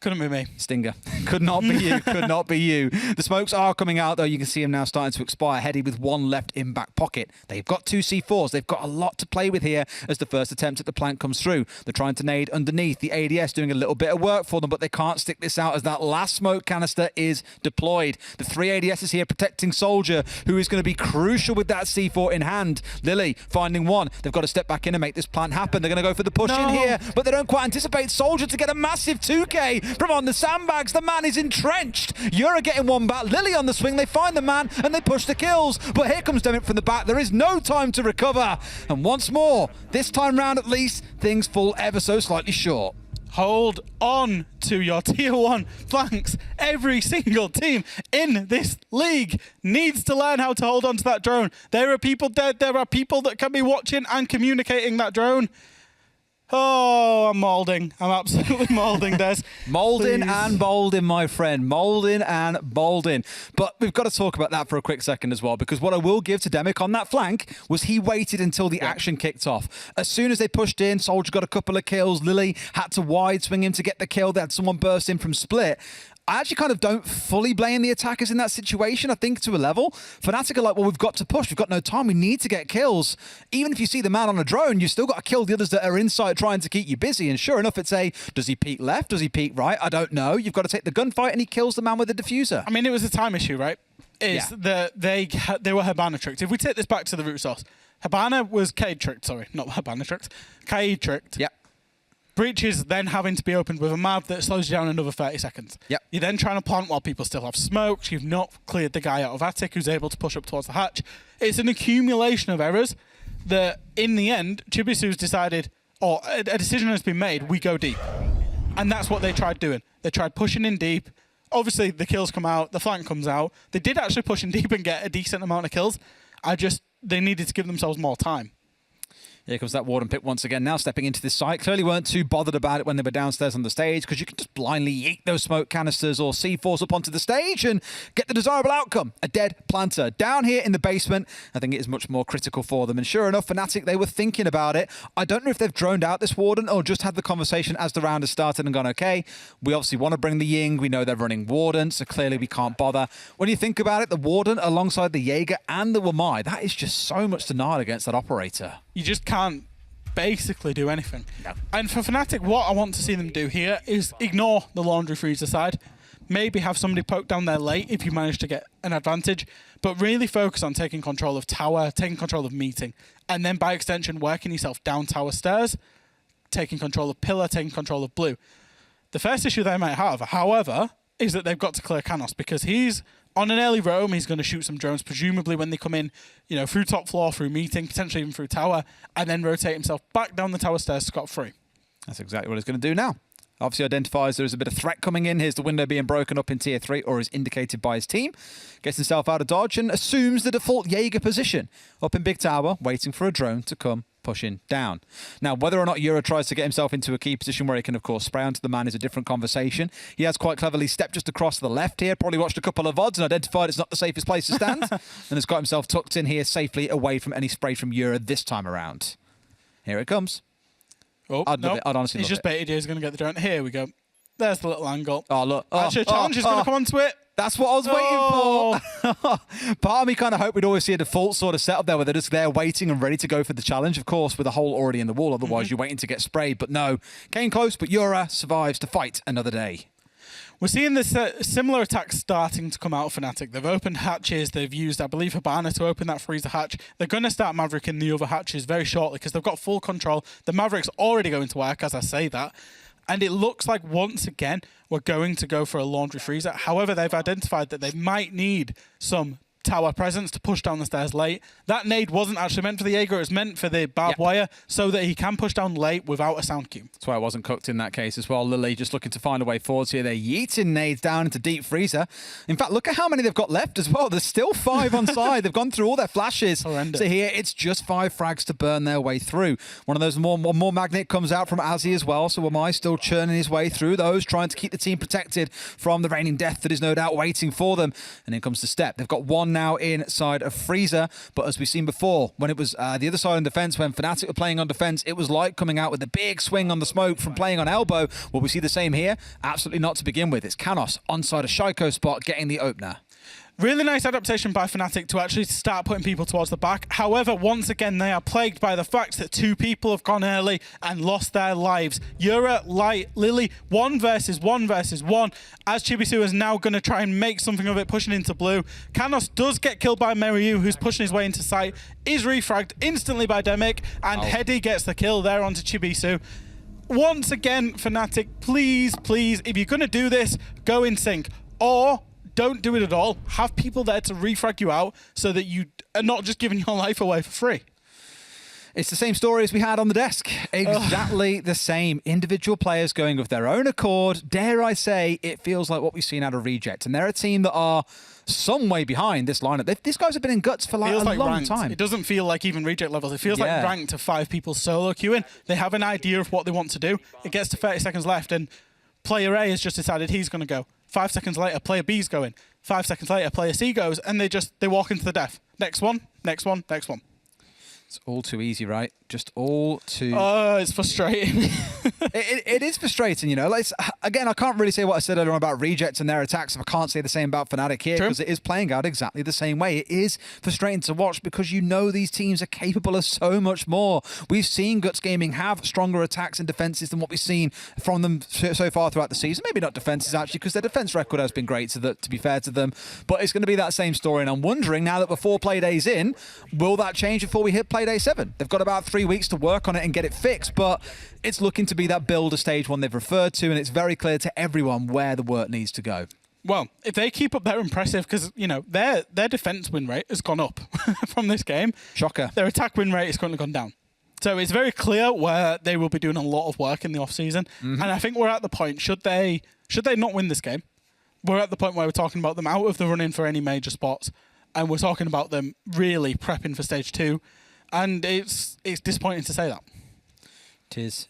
S3: Couldn't be me.
S4: Stinger. Could not be you. Could not be you. The smokes are coming out, though. You can see him now starting to expire. Heady with 1 left in back pocket. They've got 2 C4s. They've got a lot to play with here as the first attempt at the plant comes through. They're trying to nade underneath. The ADS doing a little bit of work for them, but they can't stick this out as that last smoke canister is deployed. The 3 ADSs here protecting Soldier, who is going to be crucial with that C4 in hand. Lily finding 1. They've got to step back in and make this plant happen. They're going to go for the push in here, but they don't quite anticipate Soldier to get a massive 2K from on the sandbags. The man is entrenched. Yura getting 1 back. Lily on the swing. They find the man and they push the kills. But here comes Demic from the back. There is no time to recover. And once more, this time round at least, things fall ever so slightly short.
S3: Hold on to your tier 1 flanks. Every single team in this league needs to learn how to hold on to that drone. There are people dead. There are people that can be watching and communicating that drone. Oh, I'm moulding. I'm absolutely moulding, Des.
S4: Moulding and bolding, my friend. Moulding and bolding. But we've got to talk about that for a quick second as well, because what I will give to Demic on that flank was he waited until the action kicked off. As soon as they pushed in, Soldier got a couple of kills. Lily had to wide swing him to get the kill. They had someone burst in from split. I actually kind of don't fully blame the attackers in that situation, I think, to a level. FNATIC are like, well, we've got to push. We've got no time. We need to get kills. Even if you see the man on a drone, you've still got to kill the others that are inside trying to keep you busy. And sure enough, it's does he peek left? Does he peek right? I don't know. You've got to take the gunfight, and he kills the man with the diffuser.
S3: I mean, it was a time issue, right? They were Hibana tricked. If we take this back to the root source, Hibana was Kaid tricked. Sorry, not Hibana tricked. Kaid tricked.
S4: Yep.
S3: Breaches then having to be opened with a Mav that slows you down another 30 seconds.
S4: Yep.
S3: You're then trying to plant while people still have smokes. You've not cleared the guy out of Attic who's able to push up towards the hatch. It's an accumulation of errors that, in the end, Chibisu's decided, or a decision has been made, we go deep. And that's what they tried doing. They tried pushing in deep. Obviously, the kills come out, the flank comes out. They did actually push in deep and get a decent amount of kills. They needed to give themselves more time.
S4: Here comes that Warden pick once again, now stepping into this site. Clearly weren't too bothered about it when they were downstairs on the stage, because you can just blindly yeet those smoke canisters or C4s up onto the stage and get the desirable outcome. A dead planter. Down here in the basement, I think it is much more critical for them. And sure enough, FNATIC, they were thinking about it. I don't know if they've droned out this Warden or just had the conversation as the round has started and gone, okay, we obviously want to bring the Ying. We know they're running Warden, so clearly we can't bother. When you think about it, the Warden alongside the Jaeger and the Wamai, that is just so much to nard against that operator.
S3: You just can't basically do anything.
S4: No.
S3: And for FNATIC, what I want to see them do here is ignore the laundry freezer side. Maybe have somebody poke down there late if you manage to get an advantage, but really focus on taking control of tower, taking control of meeting, and then by extension working yourself down tower stairs, taking control of pillar, taking control of blue. The first issue they might have, however, is that they've got to clear Canos, because he's on an early roam. He's going to shoot some drones, presumably when they come in, through top floor, through meeting, potentially even through tower, and then rotate himself back down the tower stairs scot-free.
S4: That's exactly what he's going to do now. Obviously identifies there is a bit of threat coming in. Here's the window being broken up in tier 3, or is indicated by his team. Gets himself out of dodge and assumes the default Jaeger position up in Big Tower, waiting for a drone to come pushing down. Now, whether or not Euro tries to get himself into a key position where he can, of course, spray onto the man is a different conversation. He has quite cleverly stepped just across to the left here, probably watched a couple of VODs and identified it's not the safest place to stand, and has got himself tucked in here safely away from any spray from Euro this time around. Here it comes.
S3: Oh,
S4: I'd love it. I'd honestly
S3: He's
S4: love
S3: just baited. He's going to get the drone. Here we go. There's the little angle.
S4: Oh, look.
S3: Actually, a challenge is going to come onto it.
S4: That's what I was waiting for. Part of me kind of hoped we'd always see a default sort of setup there where they're just there waiting and ready to go for the challenge, of course, with a hole already in the wall. Otherwise, you're waiting to get sprayed. But no, came close, but Yura survives to fight another day.
S3: We're seeing this similar attacks starting to come out of FNATIC. They've opened hatches. They've used, I believe, Habana to open that freezer hatch. They're going to start Maverick in the other hatches very shortly because they've got full control. The Maverick's already going to work, as I say that. And it looks like, once again, we're going to go for a laundry freezer. However, they've identified that they might need some tower presence to push down the stairs late. That nade wasn't actually meant for the Jaeger. It was meant for the barbed wire so that he can push down late without a sound cue.
S4: That's why it wasn't cooked in that case as well. Lily just looking to find a way forwards here. They're yeeting nades down into deep freezer. In fact, look at how many they've got left as well. There's still 5 on side. They've gone through all their flashes.
S3: Horrendous.
S4: So here it's just 5 frags to burn their way through. One of those more magnet comes out from Azzy as well. So Amai still churning his way through those, trying to keep the team protected from the raining death that is no doubt waiting for them. And in comes the step. They've got one now inside of freezer, but as we've seen before, when it was the other side on defense, when FNATIC were playing on defense, it was like coming out with a big swing on the smoke from playing on elbow. Will we see the same here? Absolutely not to begin with. It's Canos onside a Shaiko spot getting the opener.
S3: Really nice adaptation by FNATIC to actually start putting people towards the back. However, once again, they are plagued by the fact that 2 people have gone early and lost their lives. Yura, Light, Lily, 1 versus 1 versus 1. As Chibisu is now going to try and make something of it, pushing into blue. Canos does get killed by Meryu, who's pushing his way into sight. Is refragged instantly by Demic, and Hedy gets the kill there onto Chibisu. Once again, FNATIC, please, please, if you're going to do this, go in sync. Or don't do it at all. Have people there to refrag you out so that you are not just giving your life away for free.
S4: It's the same story as we had on the desk. Exactly the same. Individual players going of their own accord. Dare I say, it feels like what we've seen out of Reject. And they're a team that are some way behind this lineup. These guys have been in guts for like a long
S3: ranked.
S4: time.
S3: It doesn't feel like even Reject levels. It feels like ranked to 5 people solo queuing. They have an idea of what they want to do. It gets to 30 seconds left and player A has just decided he's going to go. 5 seconds later, player B's going. 5 seconds later, player C goes, and they walk into the death. Next one, next one, next one.
S4: It's all too easy, right? Just all too...
S3: Oh, it's frustrating.
S4: it is frustrating, you know. Like, again, I can't really say what I said earlier about Reject and their attacks if I can't say the same about FNATIC here, because it is playing out exactly the same way. It is frustrating to watch because you know these teams are capable of so much more. We've seen Guts Gaming have stronger attacks and defenses than what we've seen from them so far throughout the season. Maybe not defenses, actually, because their defense record has been great, to be fair to them. But it's going to be that same story, and I'm wondering, now that we're 4 Playdays in, will that change before we hit Playday 7? They've got about 3 weeks to work on it and get it fixed, but it's looking to be that builder stage one they've referred to, and it's very clear to everyone where the work needs to go.
S3: Well, if they keep up their impressive, because, you know, their defense win rate has gone up from this game.
S4: Shocker.
S3: Their attack win rate has currently gone down. So it's very clear where they will be doing a lot of work in the off-season. And I think we're at the point, should they not win this game, we're at the point where we're talking about them out of the run-in for any major spots, and we're talking about them really prepping for stage 2. And it's disappointing to say that.
S4: Tis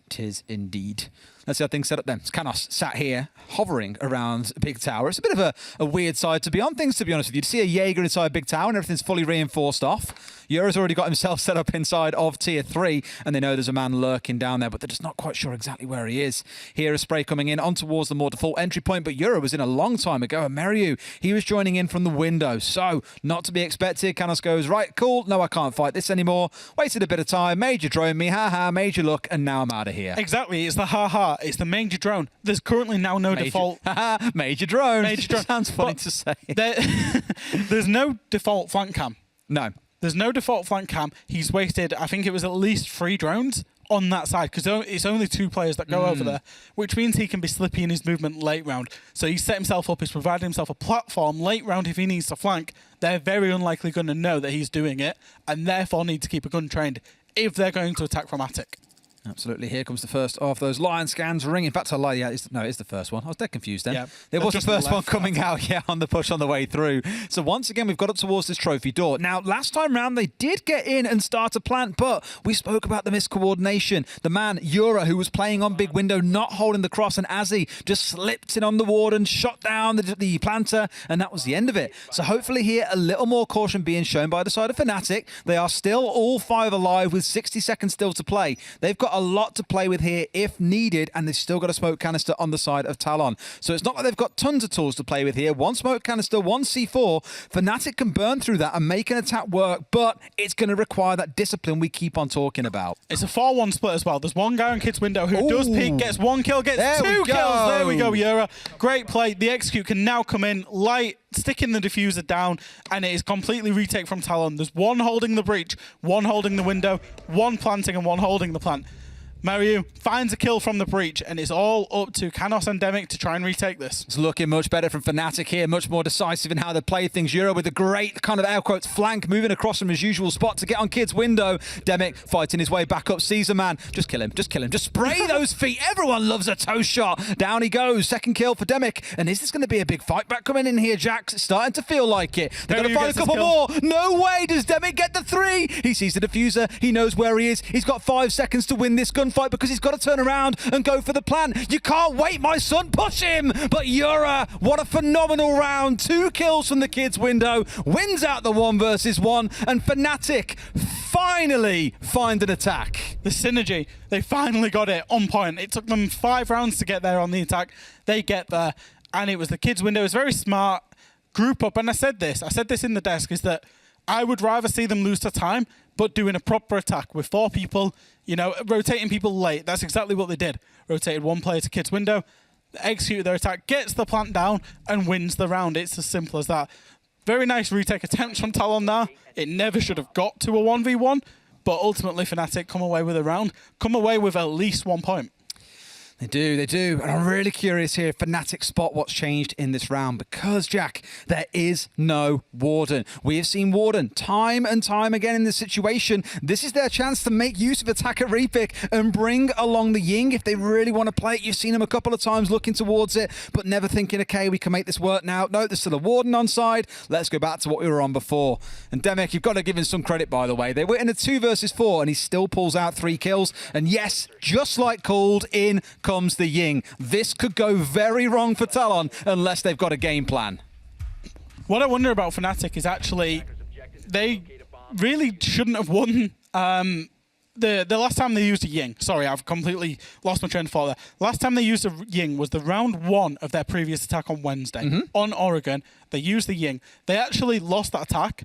S4: indeed. Let's see how things set up then. Canos sat here, hovering around Big Tower. It's a bit of a weird side to be on things, to be honest with you. To see a Jaeger inside Big Tower and everything's fully reinforced off. Yura's already got himself set up inside of Tier 3, and they know there's a man lurking down there, but they're just not quite sure exactly where he is. Here, a spray coming in on towards the more default entry point, but Yura was in a long time ago, and Meryu, he was joining in from the window. So, not to be expected. Canos goes, right, cool, no, I can't fight this anymore. Waited a bit of time, made you drone me, haha, made you look, and now I'm out of here.
S3: Exactly, it's the haha, it's the major drone. There's currently now no default.
S4: Major drone.
S3: Major drone.
S4: Sounds funny to say.
S3: There's no default flank cam.
S4: No.
S3: There's no default flank cam. He's wasted, I think it was at least 3 drones on that side, because it's only 2 players that go over there, which means he can be slippy in his movement late round. So he's set himself up, he's provided himself a platform late round if he needs to flank. They're very unlikely going to know that he's doing it, and therefore need to keep a gun trained if they're going to attack from APAC.
S4: Absolutely. Here comes the first of those Lion scans ring. In fact, I lie. Yeah, it's the first one. I was dead confused then.
S3: Yeah,
S4: there was the
S3: just
S4: first one
S3: left
S4: coming out, on the push on the way through. So once again, we've got up towards this trophy door. Now, last time round, they did get in and start a plant, but we spoke about the miscoordination. The man, Yura, who was playing on big window, not holding the cross, and Azzy just slipped in on the warden, shot down the planter, and that was the end of it. So hopefully here, a little more caution being shown by the side of FNATIC. They are still all 5 alive with 60 seconds still to play. They've got a lot to play with here if needed, and they've still got a smoke canister on the side of Talon. So it's not like they've got tons of tools to play with here. One smoke canister, one C4. FNATIC can burn through that and make an attack work, but it's going to require that discipline we keep on talking about.
S3: It's a 4-1 split as well. There's one guy on Kid's window who does peek, gets 1 kill, gets 2 kills. There we go, Yura. Great play. The execute can now come in, light, sticking the diffuser down, and it is completely retake from Talon. There's one holding the breach, one holding the window, one planting, and one holding the plant. Mariu finds a kill from the breach, and it's all up to Canos and Demic to try and retake this.
S4: It's looking much better from FNATIC here, much more decisive in how they play things. Yura with a great kind of air quotes flank, moving across from his usual spot to get on Kid's window. Demic fighting his way back up, sees a man. Just kill him, just kill him, just spray those feet. Everyone loves a toe shot. Down he goes, second kill for Demic. And is this going to be a big fight back coming in here, Jax? It's starting to feel like it. They're going to find a couple more. No way does Demic get the 3. He sees the diffuser. He knows where he is. He's got 5 seconds to win this gunfight because he's got to turn around and go for the plan. You can't wait, my son. Push him. But Yura, what a phenomenal round. 2 kills from the Kid's window. Wins out the 1 versus 1. And FNATIC finally find an attack.
S3: The synergy, they finally got it on point. It took them 5 rounds to get there on the attack. They get there. And it was the Kid's window. It was very smart. Group up. And I said this in the desk, is that I would rather see them lose to time, but doing a proper attack with 4 people, rotating people late. That's exactly what they did. Rotated 1 player to Kid's window, executed their attack, gets the plant down, and wins the round. It's as simple as that. Very nice retake attempts from Talon there. It never should have got to a 1v1, but ultimately FNATIC come away with a round, come away with at least 1 point.
S4: They do. And I'm really curious here if FNATIC spot what's changed in this round, because, Jack, there is no Warden. We have seen Warden time and time again in this situation. This is their chance to make use of attack at repick and bring along the Ying if they really want to play it. You've seen them a couple of times looking towards it, but never thinking, okay, we can make this work now. No, there's still a Warden on side. Let's go back to what we were on before. And Demic, you've got to give him some credit, by the way. They were in a 2 versus 4, and he still pulls out 3 kills. And yes, just like called, in comes the Ying. This could go very wrong for Talon unless they've got a game plan.
S3: What I wonder about FNATIC is actually they really shouldn't have won the last time they used a Ying. Sorry, I've completely lost my train of thought there. Last time they used a Ying was the round 1 of their previous attack on Wednesday. On Oregon, they used the Ying. They actually lost that attack.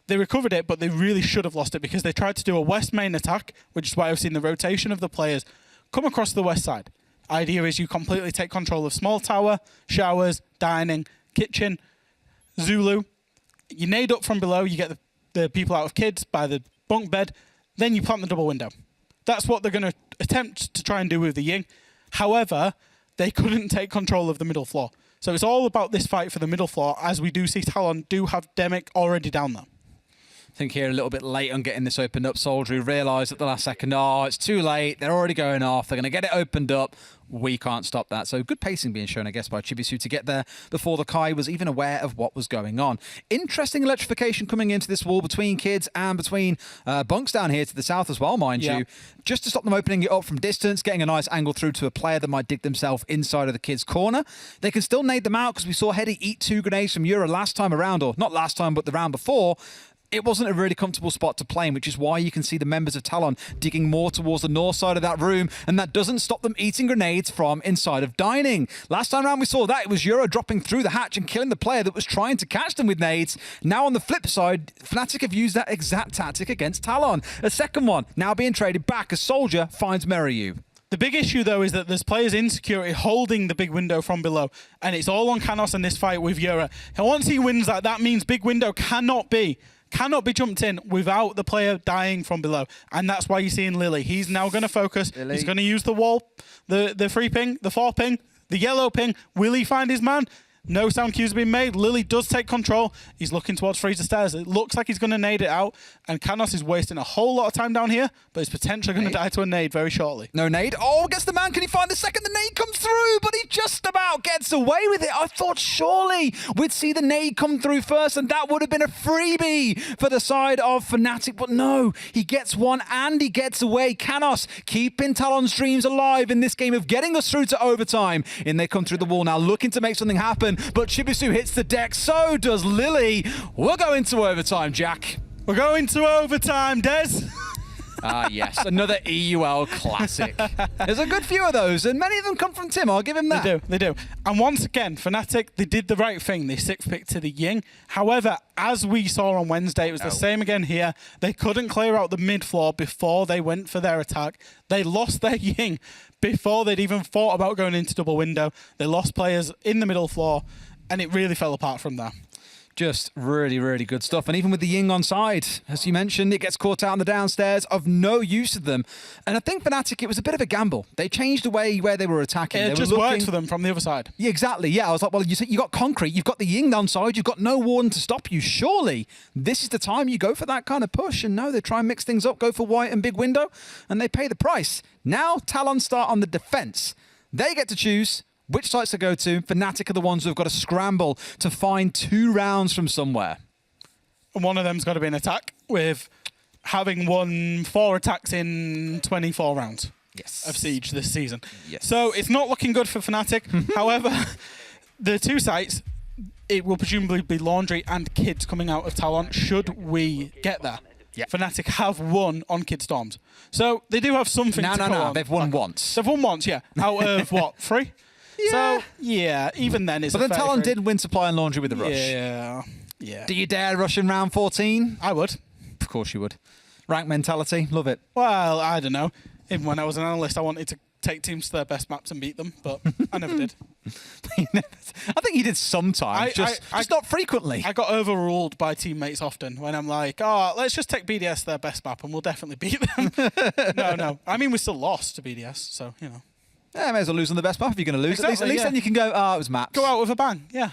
S3: They recovered it, but they really should have lost it because they tried to do a west main attack, which is why I've seen the rotation of the players come across the west side. Idea is you completely take control of small tower, showers, dining, kitchen, Zulu. You nade up from below, you get the people out of Kids by the bunk bed, then you plant the double window. That's what they're going to attempt to try and do with the Ying. However, they couldn't take control of the middle floor. So it's all about this fight for the middle floor, as we do see Talon do have Demic already down there.
S4: I think here a little bit late on getting this opened up. Soldier realised at the last second, it's too late. They're already going off. They're going to get it opened up. We can't stop that. So good pacing being shown, I guess, by Chibisu to get there before the Kai was even aware of what was going on. Interesting electrification coming into this wall between Kids and between bunks down here to the south as well, mind you. Just to stop them opening it up from distance, getting a nice angle through to a player that might dig themselves inside of the Kids' corner. They can still nade them out because we saw Heady eat 2 grenades from Yura last time around, or not last time, but the round before. It wasn't a really comfortable spot to play in, which is why you can see the members of Talon digging more towards the north side of that room, and that doesn't stop them eating grenades from inside of dining. Last time around we saw that, it was Yura dropping through the hatch and killing the player that was trying to catch them with nades. Now on the flip side, FNATIC have used that exact tactic against Talon. A second one now being traded back as Soldier finds Meriu.
S3: The big issue, though, is that there's players in security holding the big window from below, and it's all on Canos in this fight with Yura. And once he wins that, that means big window cannot be jumped in without the player dying from below. And that's why you're seeing Lily. He's now going to focus. Lily. He's going to use the wall, the 3 ping, the 4 ping, the yellow ping. Will he find his man? No sound cues have been made. Lily does take control. He's looking towards Freezer Stairs. It looks like he's going to nade it out. And Canos is wasting a whole lot of time down here, but he's potentially going to die to a nade very shortly.
S4: No nade. Oh, gets the man. Can he find the second? The nade comes through, but he just about gets away with it. I thought surely we'd see the nade come through first, and that would have been a freebie for the side of FNATIC. But no, he gets one and he gets away. Canos keeping Talon's dreams alive in this game of getting us through to overtime. In they come through the wall now, looking to make something happen. But Chibisu hits the deck, so does Lily. We're going to overtime, Jack.
S3: We're going to overtime, Des.
S4: Ah, yes, another EUL classic. There's a good few of those, and many of them come from Tim. I'll give him that.
S3: They do. And once again, FNATIC, they did the right thing. They 6-picked to the Ying. However, as we saw on Wednesday, it was the same again here. They couldn't clear out the mid floor before they went for their attack. They lost their Ying before they'd even thought about going into double window. They lost players in the middle floor, and it really fell apart from there.
S4: Just really, really good stuff. And even with the Ying on side, as you mentioned, it gets caught out on the downstairs, of no use to them. And I think FNATIC, it was a bit of a gamble. They changed the way where they were attacking.
S3: It just worked for them from the other side.
S4: Yeah, exactly. Yeah, I was like, well, you got concrete, you've got the Ying down side, you've got no warden to stop you. Surely this is the time you go for that kind of push. And no, they try and mix things up, go for white and big window, and they pay the price. Now Talon start on the defense. They get to choose which sites to go to. FNATIC are the ones who've got to scramble to find 2 rounds from somewhere.
S3: And one of them's got to be an attack, with having won 4 attacks in 24 rounds of Siege this season.
S4: Yes.
S3: So it's not looking good for FNATIC. However, the 2 sites, it will presumably be Laundry and Kids coming out of Talon, should we get there.
S4: Yep.
S3: FNATIC have won on Kid Storms. So they do have something to go on.
S4: They've won once.
S3: They've won once, yeah. Out of, what, 3?
S4: Yeah.
S3: So, yeah, even then it's
S4: But then Talon did win Supply and Laundry with the rush.
S3: Yeah.
S4: Do you dare rush in round 14?
S3: I would.
S4: Of course you would. Rank mentality, love it.
S3: Well, I don't know. Even when I was an analyst, I wanted to take teams to their best maps and beat them, but I never did.
S4: I think he did sometimes, just not frequently.
S3: I got overruled by teammates often when I'm like, oh, let's just take BDS to their best map and we'll definitely beat them. No. I mean, we still lost to BDS, so, you know.
S4: Yeah, may as well lose on the best map if you're going to lose.
S3: Exactly,
S4: at least then you can go, it was maps.
S3: Go out with a bang, yeah.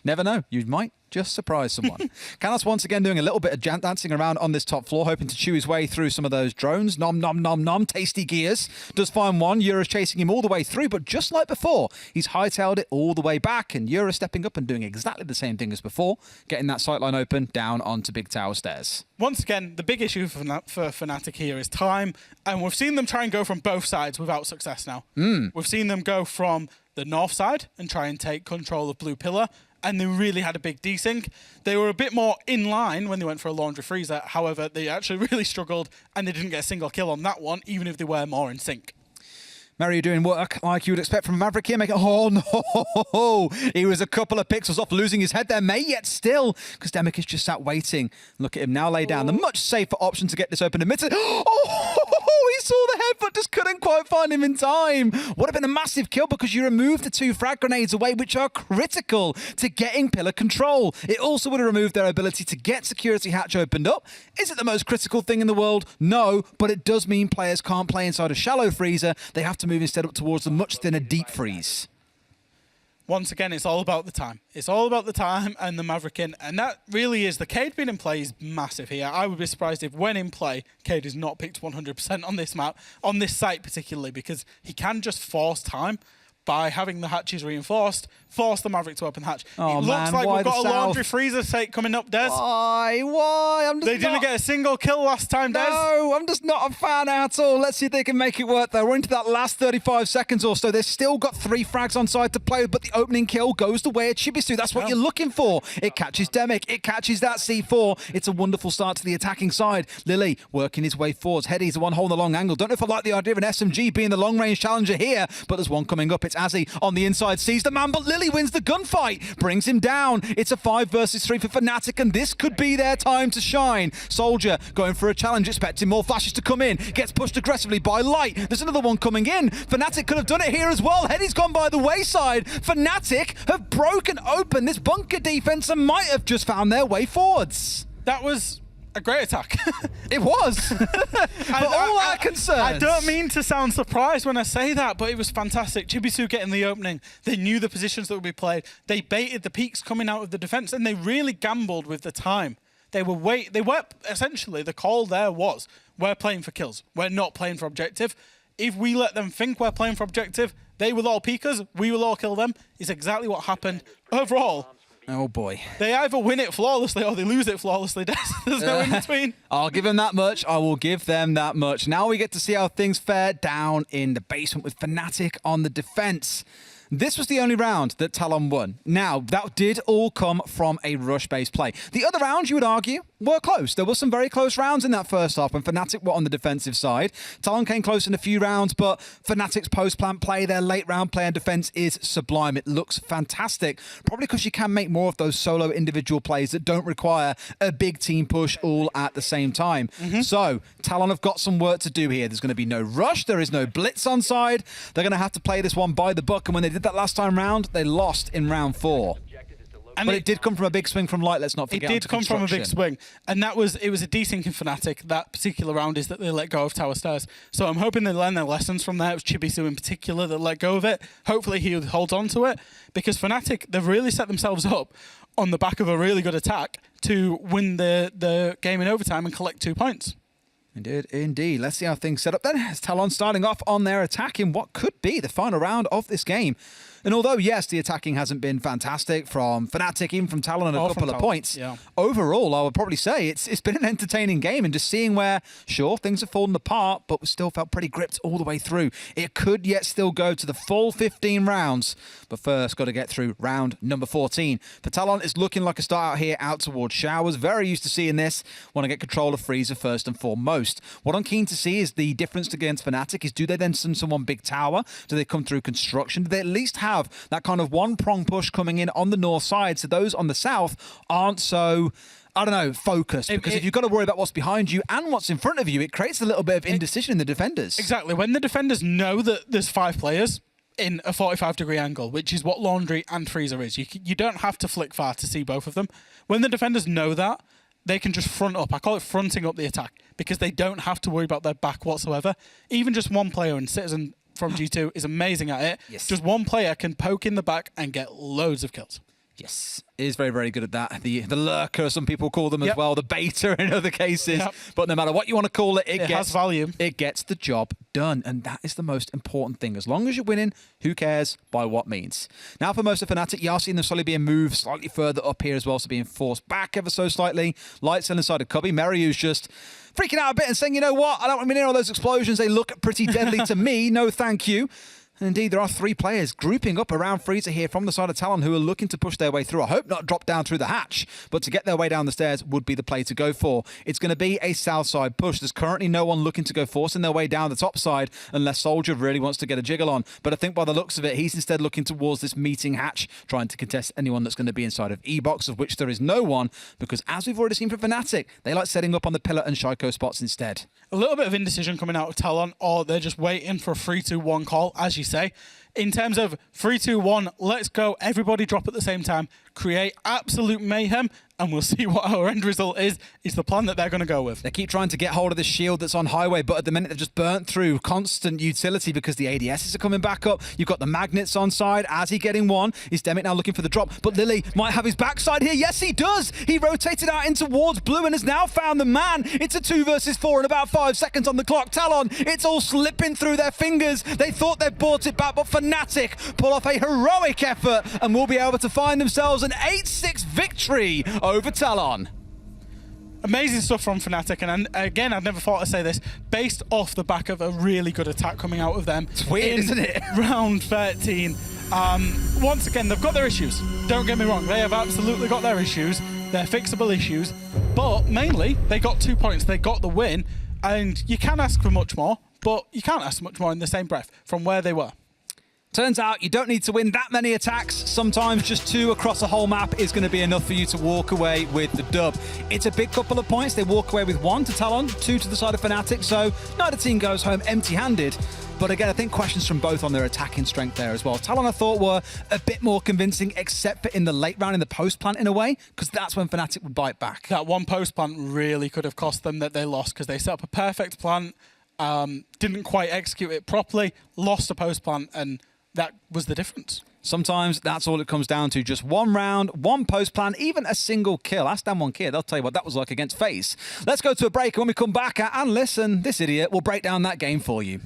S4: Never know. You might just surprise someone. Canos once again doing a little bit of dancing around on this top floor, hoping to chew his way through some of those drones. Nom, nom, nom, nom. Tasty gears. Does find one. Yura's chasing him all the way through, but just like before, he's hightailed it all the way back, and Yura stepping up and doing exactly the same thing as before, getting that sightline open down onto Big Tower stairs.
S3: Once again, the big issue for FNATIC here is time, and we've seen them try and go from both sides without success now. We've seen them go from the north side and try and take control of Blue Pillar, and they really had a big desync. They were a bit more in line when they went for a Laundry Freezer. However, they actually really struggled, and they didn't get a single kill on that one, even if they were more in sync.
S4: Mary doing work like you would expect from Maverick here. Oh, no. He was a couple of pixels off losing his head there, mate, yet still, because Demic is just sat waiting. Look at him now lay down. The much safer option to get this open admitted. He saw the head, but just couldn't quite find him in time. Would have been a massive kill because you removed the 2 frag grenades away, which are critical to getting pillar control. It also would have removed their ability to get security hatch opened up. Is it the most critical thing in the world? No, but it does mean players can't play inside a shallow freezer. They have to move instead up towards the much thinner deep freeze.
S3: Once again, it's all about the time. It's all about the time and the Mavericking, and that really is, the Cade being in play is massive here. I would be surprised if when in play, Cade is not picked 100% on this map, on this site particularly, because he can just force time by having the hatches reinforced, force the Maverick to open hatch.
S4: Oh,
S3: it looks like we've got a Laundry Freezer site coming up, Des.
S4: Why?
S3: They didn't get a single kill last time, Des.
S4: No, I'm just not a fan at all. Let's see if they can make it work, though. We're into that last 35 seconds or so. They've still got 3 frags on side to play, but the opening kill goes the way it should be. That's what you're looking for. It catches Demic. It catches that C4. It's a wonderful start to the attacking side. Lily working his way forwards. Heady's the one holding the long angle. Don't know if I like the idea of an SMG being the long-range challenger here, but there's one coming up. It's Azzy on the inside. Sees the man, but Lily wins the gunfight. Brings him down. It's a 5 versus 3 for FNATIC, and this could be their time to shine. Soldier going for a challenge, expecting more flashes to come in. Gets pushed aggressively by Light. There's another one coming in. FNATIC could have done it here as well. Heady's gone by the wayside. FNATIC have broken open this bunker defense and might have just found their way forwards.
S3: That was a great attack.
S4: It was. For all our concerns.
S3: I don't mean to sound surprised when I say that, but it was fantastic. Chibisu getting the opening. They knew the positions that would be played. They baited the peaks coming out of the defense, and they really gambled with the time. They were essentially, the call there was, we're playing for kills. We're not playing for objective. If we let them think we're playing for objective, they will all peek us, we will all kill them. Is exactly what happened. Overall,
S4: oh boy.
S3: they either win it flawlessly or they lose it flawlessly. There's no in between.
S4: I'll give them that much. I will give them that much. Now we get to see how things fare down in the basement with FNATIC on the defense. This was the only round that Talon won. Now, that did all come from a rush-based play. The other rounds, you would argue, were close. There were some very close rounds in that first half when FNATIC were on the defensive side. Talon came close in a few rounds, but FNATIC's post-plant play, their late-round play and defense is sublime. It looks fantastic, probably because you can make more of those solo individual plays that don't require a big team push all at the same time. So, Talon have got some work to do here. There's going to be no rush. There is no blitz on side. They're going to have to play this one by the book, and when they did that last time round, they lost in round 4. But it did come from a big swing from Light, let's not forget.
S3: It did come from a big swing. And it was a decent in FNATIC. That particular round is that they let go of Tower Stairs. So I'm hoping they learn their lessons from that. It was Chibisu in particular that let go of it. Hopefully he holds on to it. Because FNATIC, they've really set themselves up on the back of a really good attack to win the game in overtime and collect 2 points.
S4: Indeed. Let's see how things set up then. As Talon starting off on their attack in what could be the final round of this game. And although, yes, the attacking hasn't been fantastic from FNATIC, even from Talon, and a couple of points, overall, I would probably say it's been an entertaining game. And just seeing where, sure, things have fallen apart, but we still felt pretty gripped all the way through. It could yet still go to the full 15 rounds. But first, got to get through round number 14. For Talon, it's looking like a start out here out towards Showers. Very used to seeing this. Want to get control of Freezer first and foremost. What I'm keen to see is the difference against FNATIC is, do they then send someone big tower? Do they come through construction? Do they at least have that kind of one-prong push coming in on the north side so those on the south aren't so, I don't know, focused? Because if you've got to worry about what's behind you and what's in front of you, it creates a little bit of indecision in the defenders.
S3: Exactly. When the defenders know that there's 5 players in a 45-degree angle, which is what Laundry and Freezer is, you don't have to flick far to see both of them. When the defenders know that, they can just front up. I call it fronting up the attack because they don't have to worry about their back whatsoever. Even just one player, and Citizen from G2 is amazing at it.
S4: Yes.
S3: Just one player can poke in the back and get loads of kills.
S4: Yes, it is very, very good at that. The lurker, some people call them as well, the beta in other cases. But no matter what you want to call it, it gets
S3: has value.
S4: It gets the job done, and that is the most important thing. As long as you're winning, who cares by what means? Now, for most of FNATIC, you are seeing them slowly being moved slightly further up here as well, so being forced back ever so slightly. Light still inside of Cubby. Meryu's just freaking out a bit and saying, you know what, I don't want to be near all those explosions. They look pretty deadly to me. No, thank you. And indeed, there are 3 players grouping up around Freezer here from the side of Talon who are looking to push their way through. I hope not drop down through the hatch, but to get their way down the stairs would be the play to go for. It's going to be a south side push. There's currently no one looking to go forcing their way down the top side unless Soldier really wants to get a jiggle on. But I think by the looks of it, he's instead looking towards this meeting hatch, trying to contest anyone that's going to be inside of E-Box, of which there is no one, because as we've already seen from FNATIC, they like setting up on the pillar and Shaiko spots instead.
S3: A little bit of indecision coming out of Talon, or they're just waiting for a 3-2-1 call, as you say. In terms of 3-2-1, let's go, everybody drop at the same time, create absolute mayhem, and we'll see what our end result is the plan that they're going to go with.
S4: They keep trying to get hold of this shield that's on highway, but at the minute they've just burnt through constant utility because the ADSs are coming back up. You've got the magnets on side. As he getting one, is Demic now looking for the drop, but Lily might have his backside here. Yes, he does. He rotated out in towards blue and has now found the man. It's a 2 versus 4 and about 5 seconds on the clock. Talon, it's all slipping through their fingers. They thought they'd bought it back, but FNATIC pull off a heroic effort and will be able to find themselves an 8-6 victory over Talon.
S3: Amazing stuff from FNATIC, and again, I've never thought I'd say this, based off the back of a really good attack coming out of them.
S4: It's weird, isn't it?
S3: Round 13. Once again, they've got their issues. Don't get me wrong, they have absolutely got their issues. They're fixable issues, but mainly, they got 2 points. They got the win, and you can ask for much more, but you can't ask much more in the same breath from where they were.
S4: Turns out you don't need to win that many attacks. Sometimes just 2 across a whole map is going to be enough for you to walk away with the dub. It's a big couple of points. They walk away with 1 to Talon, 2 to the side of FNATIC, so neither team goes home empty-handed. But again, I think questions from both on their attacking strength there as well. Talon, I thought, were a bit more convincing, except for in the late round, in the post plant in a way, because that's when FNATIC would bite back.
S3: That one post plant really could have cost them that they lost, because they set up a perfect plant, didn't quite execute it properly, lost a post plant, and that was the difference.
S4: Sometimes that's all it comes down to. Just one round, one post plan, even a single kill. Ask Dan1Kid, they'll tell you what that was like against FaZe. Let's go to a break, and when we come back and listen, this idiot will break down that game for you.